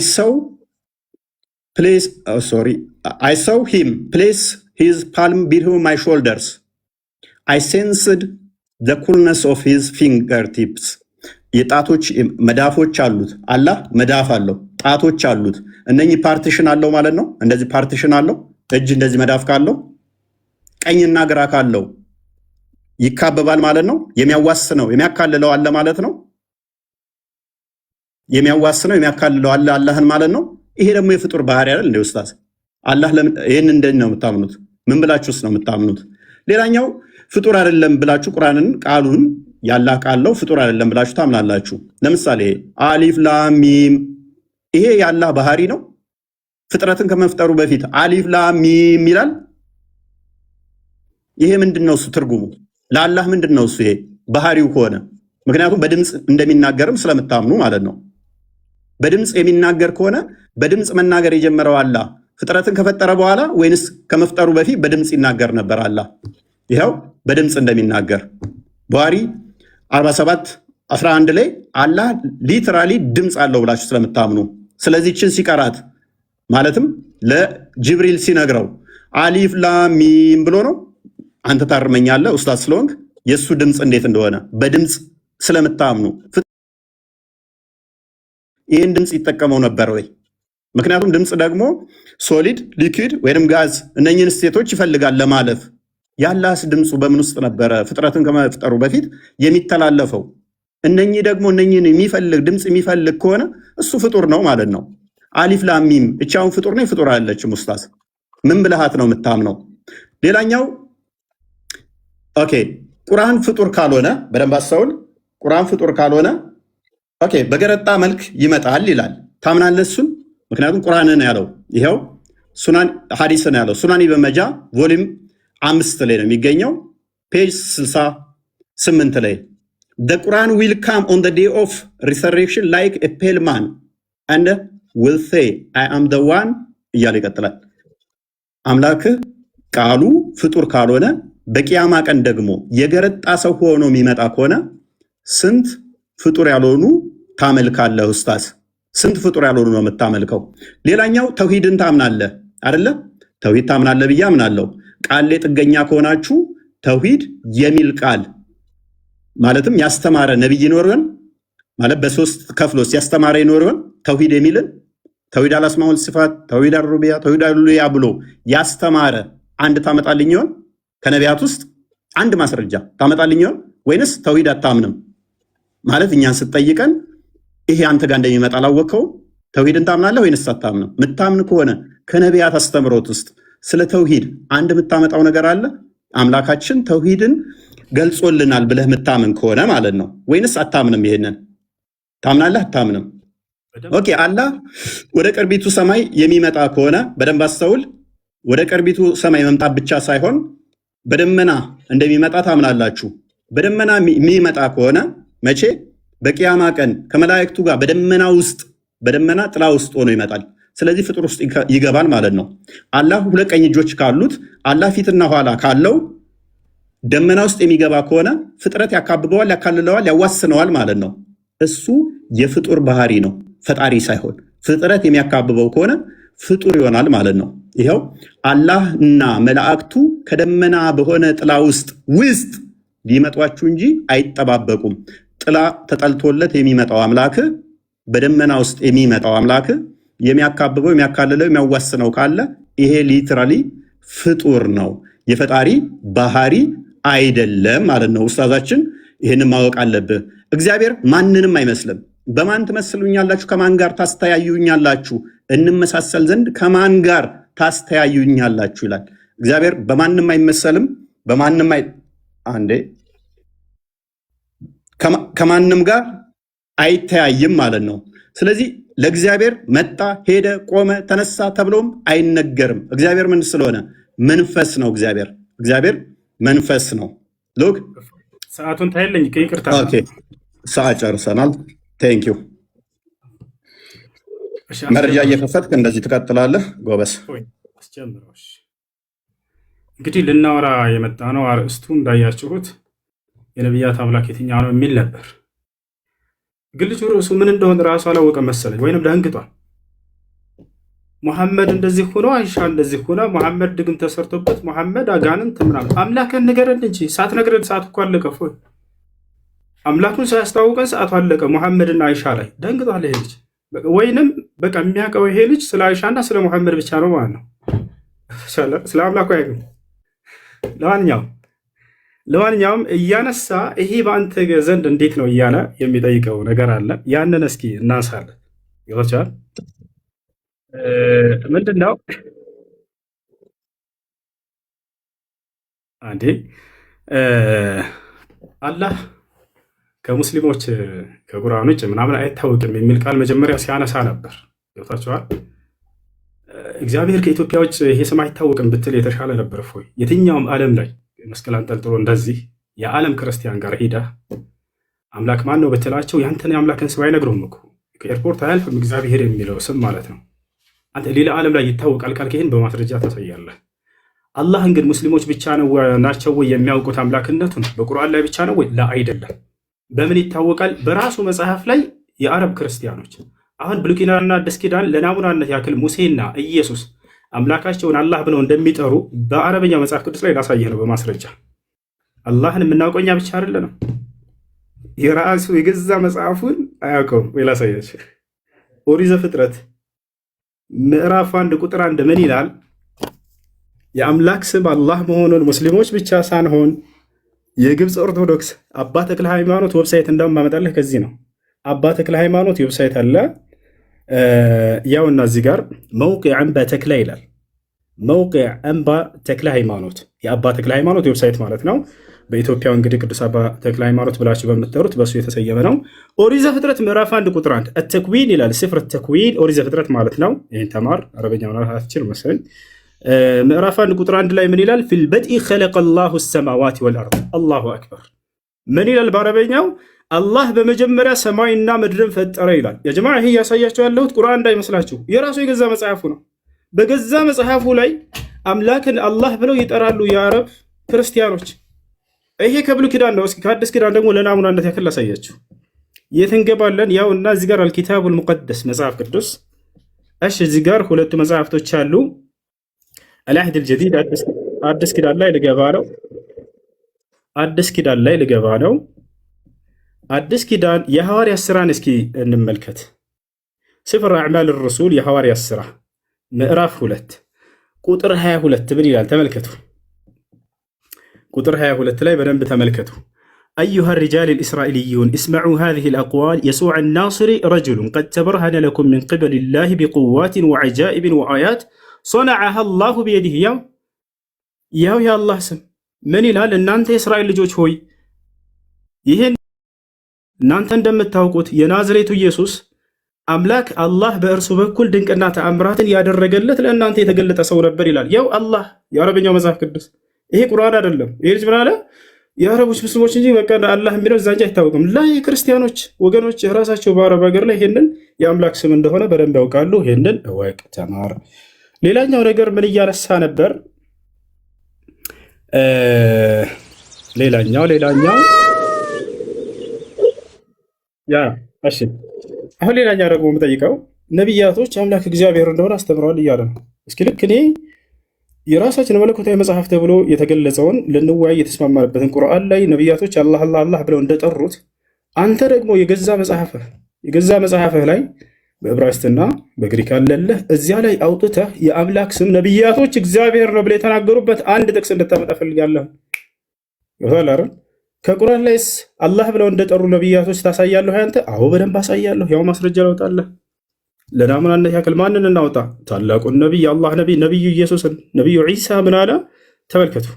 saw him place his palm behind my shoulders. I sensed the coolness of his fingertips. የጣቶች መዳፎች አሉት። አላህ መዳፍ አለው፣ ጣቶች አሉት። እነኚህ ፓርቲሽን አለው ማለት ነው። እንደዚህ ፓርቲሽን አለው። እጅ እንደዚህ መዳፍ ካለው ቀኝና ግራ ካለው ይካበባል ማለት ነው። የሚያዋስነው የሚያካልለው አለ ማለት ነው። የሚያዋስነው የሚያካልለው አለ አላህን ማለት ነው። ይሄ ደግሞ የፍጡር ባህሪ አይደል እንዴ ኡስታዝ? አላህ ይሄን እንደዚህ ነው የምታምኑት? ምን ብላችሁስ ነው የምታምኑት? ሌላኛው ፍጡር አይደለም ብላችሁ ቁርአንን ቃሉን ያላህ ቃል ነው ፍጡር አይደለም ብላችሁ ታምናላችሁ። ለምሳሌ አሊፍ ላም ሚም፣ ይሄ ያላህ ባህሪ ነው። ፍጥረትን ከመፍጠሩ በፊት አሊፍ ላም ሚም ይላል። ይሄ ምንድነው እሱ ትርጉሙ? ለአላህ ምንድነው እሱ? ይሄ ባህሪው ከሆነ ምክንያቱም በድምፅ እንደሚናገርም ስለምታምኑ ማለት ነው። በድምፅ የሚናገር ከሆነ በድምፅ መናገር የጀመረው አላህ ፍጥረትን ከፈጠረ በኋላ ወይንስ ከመፍጠሩ በፊት በድምፅ ይናገር ነበር አላህ? ይኸው በድምፅ እንደሚናገር ባህሪ 47:11 ላይ አላህ ሊትራሊ ድምፅ አለው ብላችሁ ስለምታምኑ፣ ስለዚህ ችን ሲቀራት ማለትም ለጅብሪል ሲነግረው አሊፍ ላም ሚም ብሎ ነው። አንተ ታርመኛለህ ኡስታዝ ስለሆንክ የእሱ ድምፅ እንዴት እንደሆነ በድምፅ ስለምታምኑ ይህን ድምፅ ይጠቀመው ነበር ወይ? ምክንያቱም ድምፅ ደግሞ ሶሊድ፣ ሊኩዊድ ወይም ጋዝ እነኝህን ስቴቶች ይፈልጋል ለማለፍ። ያላህስ ድምፁ በምን ውስጥ ነበረ ፍጥረትን ከመፍጠሩ በፊት የሚተላለፈው? እነኚህ ደግሞ እነኚህን የሚፈልግ ድምፅ የሚፈልግ ከሆነ እሱ ፍጡር ነው ማለት ነው። አሊፍ ላም ሚም እቻውን ፍጡር ነው ፍጡር አይደለችም? ኡስታዝ ምን ብልሃት ነው የምታምነው? ሌላኛው ኦኬ ቁርአን ፍጡር ካልሆነ በደንብ አስተውል። ቁርአን ፍጡር ካልሆነ ኦኬ በገረጣ መልክ ይመጣል ይላል። ታምናለህ እሱን? ምክንያቱም ቁርአን ነው ያለው። ይኸው ሱናን ሐዲስ ነው ያለው። ሱናን ኢብን ማጃ ቮሊዩም 5 ላይ ነው የሚገኘው ፔጅ 68 ላይ the Quran will come on the day of resurrection like a pale man and will say I am the one እያለ ይቀጥላል። አምላክ ቃሉ ፍጡር ካልሆነ በቂያማ ቀን ደግሞ የገረጣ ሰው ሆኖ የሚመጣ ከሆነ ስንት ፍጡር ያልሆኑ ታመልካለህ ኡስታዝ? ስንት ፍጡር ያልሆኑ ነው የምታመልከው? ሌላኛው ተውሂድን ታምናለህ አይደለ? ተውሂድ ታምናለህ ብዬ አምናለሁ። ቃል ላይ ጥገኛ ከሆናችሁ ተውሂድ የሚል ቃል ማለትም ያስተማረ ነብይ ይኖርን ማለት በሶስት ከፍሎስ ያስተማረ ይኖርን ተውሂድ የሚልን ተውሂድ አልአስማኡል ሲፋት፣ ተውሂድ አልሩቢያ፣ ተውሂድ አልኡሉሂያ ብሎ ያስተማረ አንድ ታመጣልኝ ይሆን? ከነቢያት ውስጥ አንድ ማስረጃ ታመጣልኝ ይሆን? ወይንስ ተውሂድ አታምንም ማለት እኛን ስትጠይቀን ይሄ አንተ ጋር እንደሚመጣ አላወቀው? ተውሂድን ታምናለህ ወይንስ አታምንም? ምታምን ከሆነ ከነቢያት አስተምሮት ውስጥ ስለ ተውሂድ አንድ የምታመጣው ነገር አለ? አምላካችን ተውሂድን ገልጾልናል ብለህ ምታምን ከሆነ ማለት ነው። ወይንስ አታምንም? ይሄንን ታምናለህ አታምንም? ኦኬ አላህ ወደ ቅርቢቱ ሰማይ የሚመጣ ከሆነ በደንብ አስተውል። ወደ ቅርቢቱ ሰማይ መምጣት ብቻ ሳይሆን በደመና እንደሚመጣ ታምናላችሁ። በደመና የሚመጣ ከሆነ መቼ? በቂያማ ቀን ከመላእክቱ ጋር በደመና ጥላ ውስጥ ሆኖ ይመጣል። ስለዚህ ፍጡር ውስጥ ይገባል ማለት ነው። አላህ ሁለት ቀኝ እጆች ካሉት አላህ ፊትና ኋላ ካለው ደመና ውስጥ የሚገባ ከሆነ ፍጥረት ያካብበዋል፣ ያካልለዋል፣ ያዋስነዋል ማለት ነው። እሱ የፍጡር ባህሪ ነው፣ ፈጣሪ ሳይሆን። ፍጥረት የሚያካብበው ከሆነ ፍጡር ይሆናል ማለት ነው። ይኸው አላህና መላእክቱ ከደመና በሆነ ጥላ ውስጥ ሊመጧችሁ እንጂ አይጠባበቁም። ጥላ ተጠልቶለት የሚመጣው አምላክ፣ በደመና ውስጥ የሚመጣው አምላክ የሚያካብበው የሚያካልለው የሚያዋስነው ካለ ይሄ ሊትራሊ ፍጡር ነው፣ የፈጣሪ ባህሪ አይደለም ማለት ነው። ኡስታዛችን ይህንን ማወቅ አለብህ። እግዚአብሔር ማንንም አይመስልም። በማን ትመስሉኛላችሁ? ከማን ጋር ታስተያዩኛላችሁ? እንመሳሰል ዘንድ ከማን ጋር ታስተያዩኛላችሁ ይላል። እግዚአብሔር በማንም አይመሰልም፣ በማንም አንዴ ከማንም ጋር አይተያይም ማለት ነው። ስለዚህ ለእግዚአብሔር መጣ፣ ሄደ፣ ቆመ፣ ተነሳ ተብሎም አይነገርም። እግዚአብሔር ምን ስለሆነ መንፈስ ነው። እግዚአብሔር መንፈስ ነው። ሎክ ሰዓቱን ታይለኝ ይቅርታ። ኦኬ ሰዓት ጨርሰናል። ቴንክ ዩ። መረጃ እየከፈትክ እንደዚህ ትቀጥላለህ። ጎበስ አስጀምረው። እንግዲህ ልናወራ የመጣ ነው አርእስቱ እንዳያችሁት የነቢያት አምላክ የትኛው ነው የሚል ነበር። ግን ልጁ ርዕሱ ምን እንደሆነ ራሱ አላወቀም መሰለኝ፣ ወይንም ደንግጧል። ሙሐመድ እንደዚህ ሆኖ አይሻ እንደዚህ ሆነ፣ ሙሐመድ ድግም ተሰርቶበት፣ ሙሐመድ አጋንንት ምናምን። አምላክን ንገረን እንጂ ሳትነግረን ሰዓቱ እኮ አለቀ። ፎይ አምላኩን ሳያስታውቀን ሰዓቱ አለቀ። ሙሐመድና አይሻ ላይ ደንግጧል ይሄ ልጅ። ወይንም በቃ የሚያውቀው ይሄ ልጅ ስለ አይሻና ስለ ሙሐመድ ብቻ ነው ማለት ነው። ስለ አምላኩ አይገኝ። ለማንኛውም እያነሳ ይሄ በአንተ ዘንድ እንዴት ነው እያለ የሚጠይቀው ነገር አለ። ያንን እስኪ እናንሳለን። ይወቻል ምንድን ነው አንዴ አላህ ከሙስሊሞች ከቁርአን ውጭ ምናምን አይታወቅም የሚል ቃል መጀመሪያ ሲያነሳ ነበር። ይወታችኋል። እግዚአብሔር ከኢትዮጵያ ውጭ ይሄ ስም አይታወቅም ብትል የተሻለ ነበር። ፎይ የትኛውም ዓለም ላይ መስቀል አንጠልጥሎ እንደዚህ የዓለም ክርስቲያን ጋር ሄዳ አምላክ ማን ነው ብትላቸው ያንተን የአምላክን ስም አይነግሩም እኮ። ከኤርፖርት አያልፍም እግዚአብሔር የሚለው ስም ማለት ነው። አንተ ሌላ ዓለም ላይ ይታወቃል ካልክ ይህን በማስረጃ ታሳያለህ። አላህን ግን ሙስሊሞች ብቻ ናቸው ወይ የሚያውቁት አምላክነቱን? በቁርአን ላይ ብቻ ነው ወይ? ላ አይደለም። በምን ይታወቃል? በራሱ መጽሐፍ ላይ የአረብ ክርስቲያኖች አሁን ብሉይ ኪዳንና አዲስ ኪዳን ለናሙናነት ያክል ሙሴና ኢየሱስ አምላካቸውን አላህ ብለው እንደሚጠሩ በአረበኛ መጽሐፍ ቅዱስ ላይ ላሳየህ ነው በማስረጃ። አላህን የምናውቀው እኛ ብቻ አይደለንም። የራሱ የገዛ መጽሐፉን አያውቀውም ወይ? ላሳያችሁ። ኦሪት ዘፍጥረት ምዕራፍ 1 ቁጥር 1 ምን ይላል? የአምላክ ስም አላህ መሆኑን ሙስሊሞች ብቻ ሳንሆን የግብፅ ኦርቶዶክስ አባ ተክለ ሃይማኖት ዌብሳይት እንደማመጣለህ ከዚህ ነው። አባ ተክለ ሃይማኖት ዌብሳይት አለ። ያውና እዚህ ጋር መውቂዕ አንባ ተክለ ይላል። መውቂዕ አንባ ተክለ ሃይማኖት የአባ ተክለ ሃይማኖት ዌብሳይት ማለት ነው። በኢትዮጵያ እንግዲህ ቅዱስ አባ ተክለ ሃይማኖት ብላችሁ በምትጠሩት በሱ የተሰየመ ነው። ኦሪት ዘፍጥረት ምዕራፍ 1 ቁጥር 1 አተክዊን ይላል። ስፍር ተክዊን ኦሪት ዘፍጥረት ማለት ነው። ይህን ተማር አረበኛ ማለት አትችል መሰለኝ። ምዕራፍ 1 ቁጥር 1 ላይ ምን ይላል? ፊል በድኢ ኸለቀ ላሁ ሰማዋት ወልአርድ። አላሁ አክበር። ምን ይላል በአረበኛው? አላህ በመጀመሪያ ሰማይና ምድርን ፈጠረ ይላል። የጀማ ይሄ እያሳያቸው ያለሁት ቁርአን እንዳይመስላችሁ የራሱ የገዛ መጽሐፉ ነው። በገዛ መጽሐፉ ላይ አምላክን አላህ ብለው ይጠራሉ የአረብ ክርስቲያኖች። ይሄ ከብሉይ ኪዳን ነው። እስኪ ከአዲስ ኪዳን ደግሞ ለናሙናነት ያክል ላሳያችሁ። የት እንገባለን? ያው እና እዚህ ጋር አልኪታቡል ሙቀደስ መጽሐፍ ቅዱስ። እሺ እዚህ ጋር ሁለቱ መጽሐፍቶች አሉ። አልአህድ አልጀዲድ አዲስ ኪዳን ላይ ልገባ ነው። አዲስ ኪዳን ላይ ልገባ ነው። አዲስ ኪዳን የሐዋርያት ሥራን እስኪ እንመልከት። ስፍር አዕማል ረሱል የሐዋርያት ሥራ ምዕራፍ 2 ቁጥር 22 ምን ይላል? ተመልከቱ። ቁጥር 22 ላይ በደንብ ተመልከቱ። أيها الرجال الإسرائيليون اسمعوا هذه الأقوال يسوع الناصري رجل قد تبرهن لكم من قبل الله بقوات وعجائب وآيات صنعها الله بيده ያው የአላህ ስም ምን ይላል? እናንተ የእስራኤል ልጆች ሆይ ይህን እናንተ እንደምታውቁት የናዝሬቱ ኢየሱስ አምላክ አላህ በእርሱ በኩል ድንቅና ተአምራትን ያደረገለት ለእናንተ የተገለጠ ሰው ነበር ይላል። ያው አላህ የአረበኛው መጽሐፍ ቅዱስ ይሄ ቁርአን አይደለም። ይሄ ልጅ ምን አለ? የአረቦች ሙስሊሞች እንጂ በቃ አላህ የሚለው እዛ እንጂ አይታወቅም። ላይ ክርስቲያኖች ወገኖች ራሳቸው በአረብ ሀገር ላይ ይሄንን የአምላክ ስም እንደሆነ በደንብ ያውቃሉ። ይሄንን እወቅ፣ ተማር። ሌላኛው ነገር ምን እያነሳ ነበር? ሌላኛው ያ እሺ፣ አሁን ሌላኛው ደግሞ የምጠይቀው ነቢያቶች አምላክ እግዚአብሔር እንደሆነ አስተምረዋል እያለ ነው። እስኪ ልክ እኔ የራሳችን መለኮታዊ መጽሐፍ ተብሎ የተገለጸውን ልንወያይ የተስማማንበትን ቁርአን ላይ ነቢያቶች አላህ አላህ አላህ ብለው እንደጠሩት አንተ ደግሞ የገዛ መጽሐፍህ ላይ በዕብራይስጥና በግሪክ አለልህ እዚያ ላይ አውጥተህ የአምላክ ስም ነቢያቶች እግዚአብሔር ነው ብለው የተናገሩበት አንድ ጥቅስ እንድታመጣ ፈልጋለሁ። ይወታል አይደል? ከቁርአን ላይስ አላህ ብለው እንደጠሩ ነቢያቶች ታሳያለህ አንተ? አዎ በደንብ አሳያለሁ። ያው ማስረጃ ላውጣለህ። ለናሙናነት ያክል ማንን እናውጣ? ታላቁን ነቢይ የአላህ ነቢይ ነቢዩ ኢየሱስን። ነቢዩ ዒሳ ምን አለ? ተመልከቱ።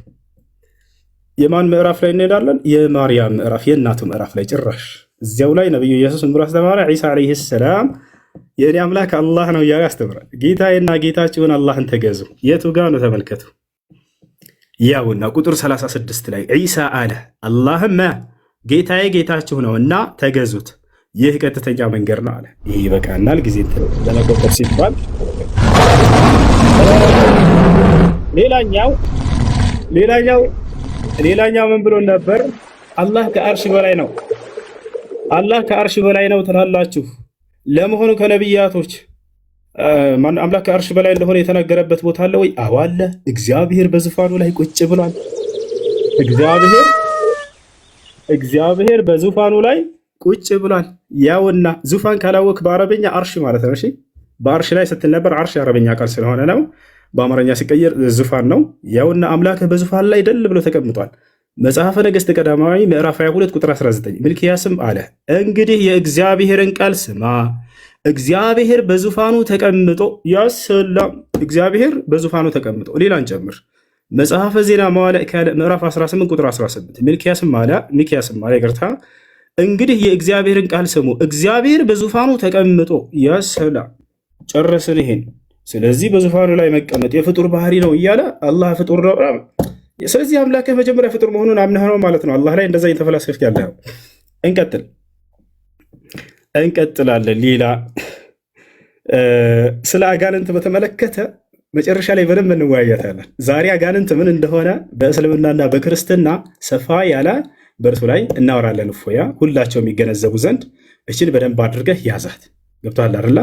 የማን ምዕራፍ ላይ እንሄዳለን? የማርያም ምዕራፍ፣ የእናቱ ምዕራፍ ላይ ጭራሽ እዚያው ላይ ነቢዩ ኢየሱስ ምን ብሎ አስተማረ? ዒሳ ዓለይሂ ሰላም የእኔ አምላክ አላህ ነው እያለ ያስተምራል። ጌታዬና ጌታችሁን አላህን ተገዙ። የቱ ጋር ነው? ተመልከቱ። ያውና ቁጥር 36 ላይ ዒሳ አለ አላህም ጌታዬ ጌታችሁ ነው እና ተገዙት፣ ይህ ቀጥተኛ መንገድ ነው አለ። ይህ ይበቃናል። ጊዜ ለመቆጠብ ሲባል ሌላኛው ምን ብሎ ነበር? አላህ ከአርሽ በላይ ነው። አላህ ከአርሽ በላይ ነው ትላላችሁ። ለመሆኑ ከነቢያቶች አምላክ ከአርሽ በላይ እንደሆነ የተነገረበት ቦታ አለ ወይ? አዎ አለ። እግዚአብሔር በዙፋኑ ላይ ቁጭ ብሏል። እግዚአብሔር በዙፋኑ ላይ ቁጭ ብሏል። ያውና ዙፋን ካላወቅ በአረበኛ አርሽ ማለት ነው። እሺ በአርሽ ላይ ስትል ነበር። አርሽ የአረበኛ ቃል ስለሆነ ነው። በአማርኛ ሲቀየር ዙፋን ነው። ያውና አምላክህ በዙፋን ላይ ደል ብሎ ተቀምጧል። መጽሐፈ ነገሥት ቀዳማዊ ምዕራፍ 22 ቁጥር 19 ሚልክያስም አለ እንግዲህ የእግዚአብሔርን ቃል ስማ፣ እግዚአብሔር በዙፋኑ ተቀምጦ ያሰላም። እግዚአብሔር በዙፋኑ ተቀምጦ ሌላን ጨምር። መጽሐፈ ዜና መዋዕል ካልዕ ምዕራፍ 18 ቁጥር 18 ሚልክያስም አለ ይቅርታ እንግዲህ የእግዚአብሔርን ቃል ስሙ፣ እግዚአብሔር በዙፋኑ ተቀምጦ ያሰላም። ጨረስን ይሄን። ስለዚህ በዙፋኑ ላይ መቀመጥ የፍጡር ባህሪ ነው እያለ አላህ ፍጡር ነው። ስለዚህ አምላክህ መጀመሪያ ፍጡር መሆኑን አምነህ ነው ማለት ነው። አላህ ላይ እንደዛ እየተፈላሰፍክ ያለው። እንቀጥላለን። ሌላ ስለ አጋንንት በተመለከተ መጨረሻ ላይ በደንብ እንወያያታለን። ዛሬ አጋንንት ምን እንደሆነ በእስልምናና በክርስትና ሰፋ ያለ በእርሱ ላይ እናወራለን። እፎያ ሁላቸው የሚገነዘቡ ዘንድ እችን በደንብ አድርገህ ያዛት። ገብቶሃል አይደል?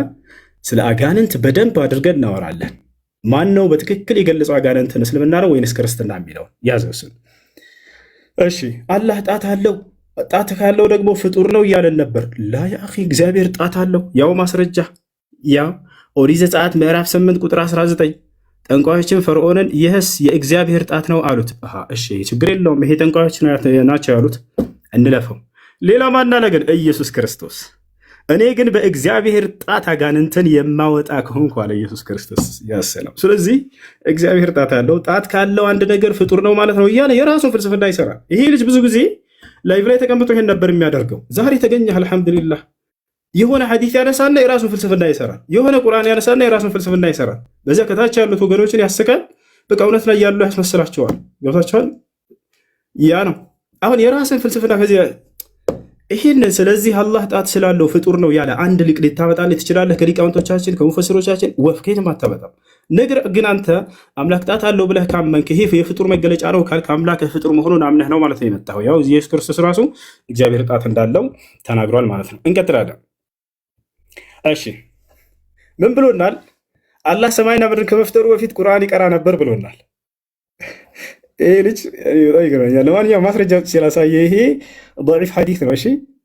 ስለ አጋንንት በደንብ አድርገን እናወራለን። ማን ነው በትክክል የገለጸው አጋንንትን? እስልምና ነው ወይንስ ክርስትና የሚለው ያዘው። እሺ አላህ ጣት አለው፣ ጣት ካለው ደግሞ ፍጡር ነው እያለን ነበር። ላ ያ አኺ እግዚአብሔር ጣት አለው። ያው ማስረጃ ያው ኦሪት ዘጸአት ምዕራፍ 8 ቁጥር 19 ጠንቋዮችን ፈርዖንን ይህስ የእግዚአብሔር ጣት ነው አሉት። እሺ ችግር የለውም ይሄ ጠንቋዮች ናቸው ያሉት እንለፈው። ሌላ ማና ነገር ኢየሱስ ክርስቶስ እኔ ግን በእግዚአብሔር ጣት አጋንንትን የማወጣ ከሆንኩ አለ ኢየሱስ ክርስቶስ ያሰላም። ስለዚህ እግዚአብሔር ጣት አለው። ጣት ካለው አንድ ነገር ፍጡር ነው ማለት ነው እያለ የራሱን ፍልስፍና ይሰራል። ይሄ ልጅ ብዙ ጊዜ ላይቭ ላይ ተቀምጦ ይሄን ነበር የሚያደርገው። ዛሬ ተገኘ አልሐምዱሊላህ። የሆነ ሐዲስ ያነሳና የራሱን ፍልስፍና ይሰራል። የሆነ ቁርአን ያነሳና የራሱን ፍልስፍና ይሰራል። በዚያ ከታች ያሉት ወገኖችን ያስቃል። በቃ እውነት ላይ ያሉ ያስመስላቸዋል። ገብታቸዋል። ያ ነው አሁን የራስን ፍልስፍና ከዚህ ይህንን። ስለዚህ አላህ ጣት ስላለው ፍጡር ነው ያለ አንድ ሊቅ ልታመጣልህ ትችላለህ? ከሊቃውንቶቻችን ከሙፈስሮቻችን ወፍኬትም አታመጣም። ነገር ግን አንተ አምላክ ጣት አለው ብለህ ካመንክ ይሄ የፍጡር መገለጫ ነው ካልክ አምላክ ፍጡር መሆኑን አምነህ ነው ማለት ነው የመጣኸው። ያው ኢየሱስ ክርስቶስ ራሱ እግዚአብሔር ጣት እንዳለው ተናግሯል ማለት ነው። እንቀጥላለን። እሺ ምን ብሎናል? አላህ ሰማይና ምድርን ከመፍጠሩ በፊት ቁርአን ይቀራ ነበር ብሎናል። ይሄ ልጅ ይገርመኛል። ለማንኛውም ማስረጃ ስላሳየ ይሄ ضعيف ሐዲስ ነው። እሺ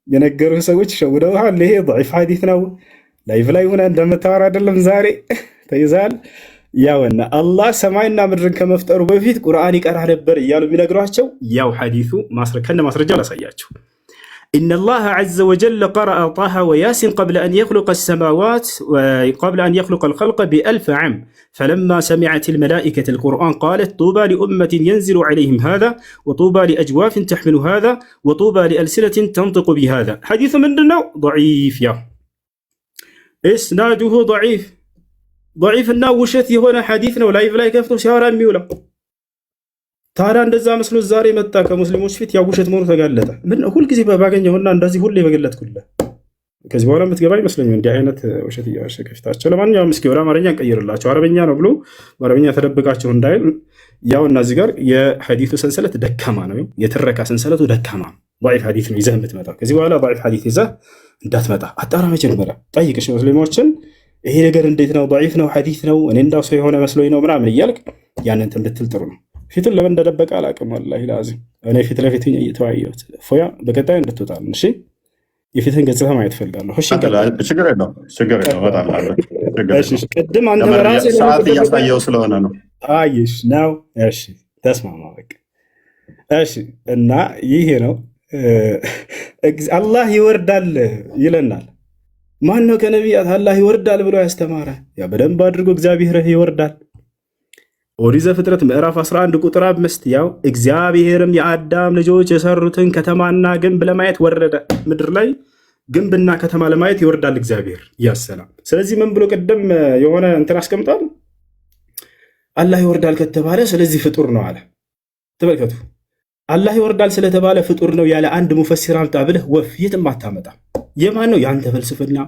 የነገሩህ ሰዎች ሸውደውሃል። ይሄ ضعيف ሐዲስ ነው። ላይቭ ላይ ሆነ እንደምታወራ አይደለም። ዛሬ ተይዛል። ያውና አላህ ሰማይና ምድርን ከመፍጠሩ በፊት ቁርአን ይቀራ ነበር እያሉ የሚነግሯቸው ያው ሐዲሱ ከነ ማስረጃ ላሳያችሁ። إن الله عز وجل قرأ طه وياسين قبل أن يخلق السماوات وقبل أن يخلق الخلق ب1000 عام فلما سمعت الملائكة القرآن قالت طوبى لأمة ينزل عليهم هذا وطوبى لأجواف تحمل هذا وطوبى لألسنة تنطق بهذا. حديث مننا ضعيف يا إسناده ضعيف الناوشت هنا حديثنا ولا يفلا يكفتو سيارة ميولا ታዲያ እንደዛ መስሎ ዛሬ መጣ ከሙስሊሞች ፊት ያው ውሸት መሆኑ ተጋለጠ። ምን ሁል ጊዜ ባገኘውና እንደዚህ ሁሌ በገለጥኩልህ ከዚህ በኋላ የምትገባ ይመስለኛል እንዲህ አይነት ውሸት እያወሸ ከፊታቸው። ለማንኛውም እስኪ ወደ አማርኛ እንቀይርላቸው። አረበኛ ነው ብሎ በአረበኛ ተደብቃቸው እንዳይል ያው እና እዚህ ጋር የሐዲሱ ሰንሰለት ደካማ ነው፣ የትረካ ሰንሰለቱ ደካማ ነው። ضعيف ሐዲስ ነው ይዘህ የምትመጣው። ከዚህ በኋላ ضعيف ሐዲስ ይዘህ እንዳትመጣ አጣራ። መጀመሪያ ጠይቅሽ ሙስሊሞችን ይሄ ነገር እንዴት ነው? ضعيف ነው? ሐዲስ ነው? እኔ እንዳው ሰው የሆነ መስሎኝ ነው ምናምን እያልክ ያንን እንትን ብትል ጥሩ ነው። ፊቱን ለምን እንደደበቀ አላውቅም። ወላሂ ላዚም እኔ ፊት ለፊት እየተወያየሁት ፎያ በቀጣይ እንድትወጣል። እሺ የፊትን ገጽታ ማየት ፈልጋለሁ። እሺ ችግር የለውም እወጣለሁ። ቅድም አንተ በራስህ ሰዓት እያሳየው ስለሆነ ነው። አይሽ ነው። እሺ ተስማማ በቃ እሺ። እና ይሄ ነው አላህ ይወርዳል ይለናል። ማን ነው ከነቢያት አላህ ይወርዳል ብሎ ያስተማረ? ያ በደንብ አድርጎ እግዚአብሔር ይወርዳል። ኦሪት ዘፍጥረት ምዕራፍ 11 ቁጥር 5 ያው እግዚአብሔርም የአዳም ልጆች የሰሩትን ከተማና ግንብ ለማየት ወረደ። ምድር ላይ ግንብና ከተማ ለማየት ይወርዳል እግዚአብሔር ያሰላም። ስለዚህ ምን ብሎ ቅድም የሆነ እንትን አስቀምጧል። አላህ ይወርዳል ከተባለ ስለዚህ ፍጡር ነው አለ። ተመልከቱ፣ አላህ ይወርዳል ስለተባለ ፍጡር ነው ያለ አንድ ሙፈሲር አምጣ ብለህ ወፍ የትም አታመጣም። የማን ነው? የአንተ ፍልስፍና።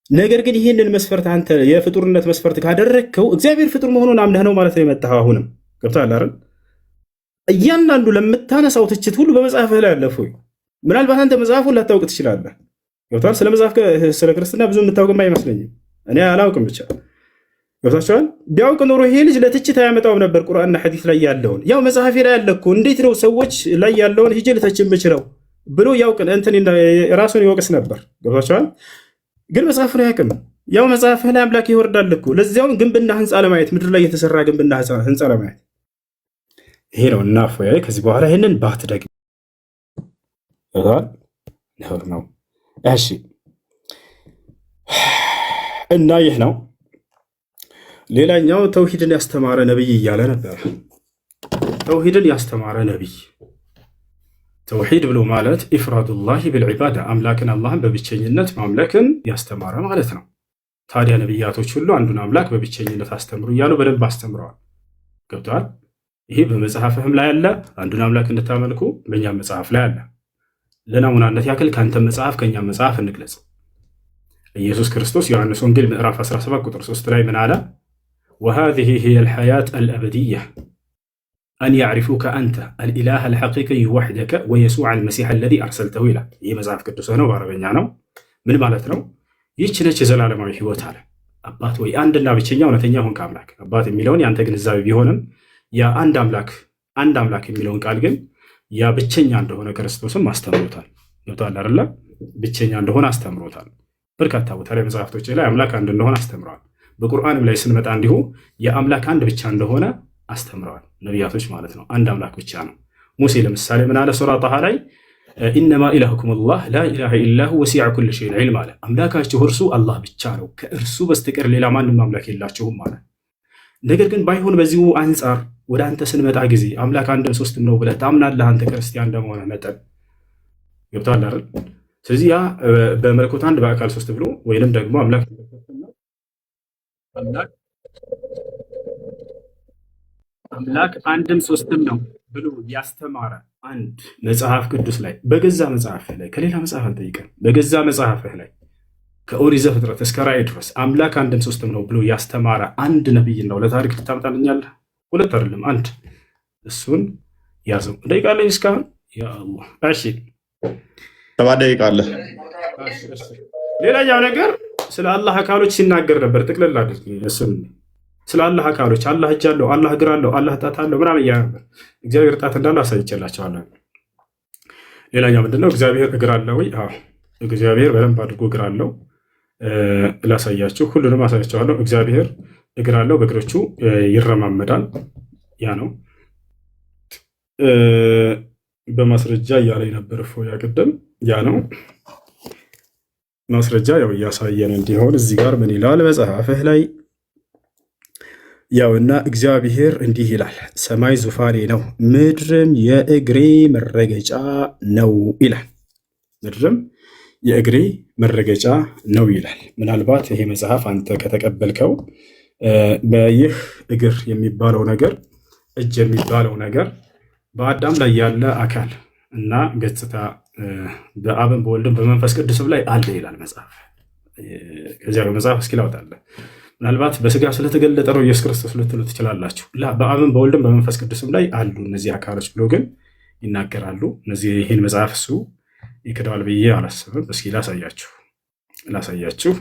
ነገር ግን ይህንን መስፈርት አንተ የፍጡርነት መስፈርት ካደረግከው እግዚአብሔር ፍጡር መሆኑን አምነህ ነው ማለት ነው የመጣኸው። አሁንም ገብቶሃል አይደል? እያንዳንዱ ለምታነሳው ትችት ሁሉ በመጽሐፍህ ላይ ያለፉ። ምናልባት አንተ መጽሐፉን ላታውቅ ትችላለህ። ገብቶሃል? ስለ መጽሐፍ ስለ ክርስትና ብዙ የምታውቅም አይመስለኝም። እኔ አላውቅም ብቻ ገብታችኋል። ቢያውቅ ኖሮ ይሄ ልጅ ለትችት አያመጣውም ነበር። ቁርአንና ሐዲስ ላይ ያለውን ያው መጽሐፌ ላይ ያለ እኮ እንዴት ነው ሰዎች ላይ ያለውን ሂጅ ልተችን ብችለው ብሎ ያውቅ እንትን ራሱን ይወቅስ ነበር። ገብታችኋል። ግን መጽሐፉን አያውቅም። ያው መጽሐፍህ ላይ አምላክ ይወርዳል እኮ ለዚያውም ግንብና ህንፃ ለማየት ምድር ላይ የተሰራ ግንብና ህንፃ ለማየት ይሄ ነው። እና ፎያዬ ከዚህ በኋላ ይህንን ባትደግም ነው። እሺ እና ይህ ነው። ሌላኛው ተውሂድን ያስተማረ ነብይ እያለ ነበር። ተውሂድን ያስተማረ ነብይ ተውሂድ ብሎ ማለት ኢፍራዱላሂ ብልዒባዳ አምላክን አላህን በብቸኝነት ማምለክን ያስተማረ ማለት ነው። ታዲያ ነቢያቶች ሁሉ አንዱን አምላክ በብቸኝነት አስተምሩ እያሉ በደንብ አስተምረዋል። ገብተዋል። ይሄ በመጽሐፍህም ላይ አለ። አንዱን አምላክ እንድታመልኩ በእኛም መጽሐፍ ላይ አለ። ለናሙናነት ያክል ከአንተ መጽሐፍ ከእኛም መጽሐፍ እንግለጽ። ኢየሱስ ክርስቶስ ዮሐንስ ወንጌል ምዕራፍ 17 ቁጥር 3 ላይ ምን አለ? ወሃዚሂ ሂየ ልሐያት አልአበድያ አን ያዕሪፉከ አንተ አልኢላህ አልሐቂቂይ ወሕደከ ወየሱዕ አልመሲሕ አለዚ አርሰልተሁ ይላል። ይህ መጽሐፍ ቅዱስ ነው፣ በአረበኛ ነው። ምን ማለት ነው? ይህች ነች የዘላለማዊ ህይወት አለ። አባት ወይ አንድና ብቸኛ እውነተኛ ሆንክ አምላክ። አባት የሚለውን የአንተ ግንዛቤ ቢሆንም ያ አንድ አምላክ የሚለውን ቃል ግን ያ ብቸኛ እንደሆነ ክርስቶስም አስተምሮታል። ገብቶሃል አይደለ? ብቸኛ እንደሆነ አስተምሮታል። በርካታ ቦታ ላይ መጽሐፍቶች ላይ አምላክ አንድ እንደሆነ አስተምረዋል። በቁርአንም ላይ ስንመጣ እንዲሁ የአምላክ አንድ ብቻ እንደሆነ አስተምረዋል ነቢያቶች ማለት ነው። አንድ አምላክ ብቻ ነው። ሙሴ ለምሳሌ ምን አለ? ሱራ ጣሃ ላይ ኢነማ ኢላሁኩም አላህ ላ ኢላሃ ኢላሁ ወሲዐ ኩለ ሸይን ዒልም አለ። አምላካችሁ እርሱ አላህ ብቻ ነው፣ ከእርሱ በስተቀር ሌላ ማንም አምላክ የላችሁም አለ። ነገር ግን ባይሆን በዚሁ አንጻር ወደ አንተ ስንመጣ ጊዜ አምላክ አንድም ሶስትም ነው ብለህ ታምናለህ አንተ ክርስቲያን እንደመሆነ መጠን። ገብቶሃል አይደል? ስለዚህ ያ በመለኮት አንድ በአካል ሶስት ብሎ ወይንም ደግሞ አምላክ አንድም ሶስትም ነው ብሎ ያስተማረ አንድ መጽሐፍ ቅዱስ ላይ በገዛ መጽሐፍህ ላይ ከሌላ መጽሐፍ አልጠይቀን፣ በገዛ መጽሐፍህ ላይ ከኦሪት ዘፍጥረት እስከ ራእይ ድረስ አምላክ አንድም ሶስትም ነው ብሎ ያስተማረ አንድ ነብይ ነው ለታሪክ ልታመጣልኛለህ? ሁለት አይደለም አንድ። እሱን ያዘው። ደቂቃ አለኝ እስካሁን። ያ አላህ። እሺ 7 ደቂቃ አለ። ሌላኛው ነገር ስለ አላህ አካሎች ሲናገር ነበር። ጥቅልል አድርግ እሱን ስለ አላህ አካሎች አላህ እጅ አለው፣ አላህ እግር አለው፣ አላህ ጣት አለው ምናምን እያለ ነበር። እግዚአብሔር ጣት እንዳለው አሳይቼላቸዋለሁ። ሌላኛው ምንድነው? እግዚአብሔር እግር አለው ወይ? አዎ እግዚአብሔር በደንብ አድርጎ እግር አለው። ላሳያችሁ፣ ሁሉንም አሳያቸዋለሁ። እግዚአብሔር እግር አለው፣ በእግሮቹ ይረማመዳል። ያ ነው በማስረጃ እያለ ነበር ፎያ ቅድም። ያ ነው ማስረጃ ያው እያሳየን እንዲሆን እዚህ ጋር ምን ይላል መጽሐፍህ ላይ ያውና እግዚአብሔር እንዲህ ይላል፣ ሰማይ ዙፋኔ ነው፣ ምድርም የእግሬ መረገጫ ነው ይላል። ምድርም የእግሬ መረገጫ ነው ይላል። ምናልባት ይሄ መጽሐፍ አንተ ከተቀበልከው በይህ እግር የሚባለው ነገር እጅ የሚባለው ነገር በአዳም ላይ ያለ አካል እና ገጽታ በአብን በወልድም በመንፈስ ቅዱስም ላይ አለ ይላል መጽሐፍ። ከዚያ በመጽሐፍ እስኪ ላውጣለህ። ምናልባት በስጋ ስለተገለጠ ነው ኢየሱስ ክርስቶስ ልትሉ ትችላላችሁ። በአብን በወልድም በመንፈስ ቅዱስም ላይ አሉ እነዚህ አካሎች ብሎ ግን ይናገራሉ። እነዚህ ይህን መጽሐፍ እሱ ይክደዋል ብዬ አላስብም። እስኪ ላሳያችሁ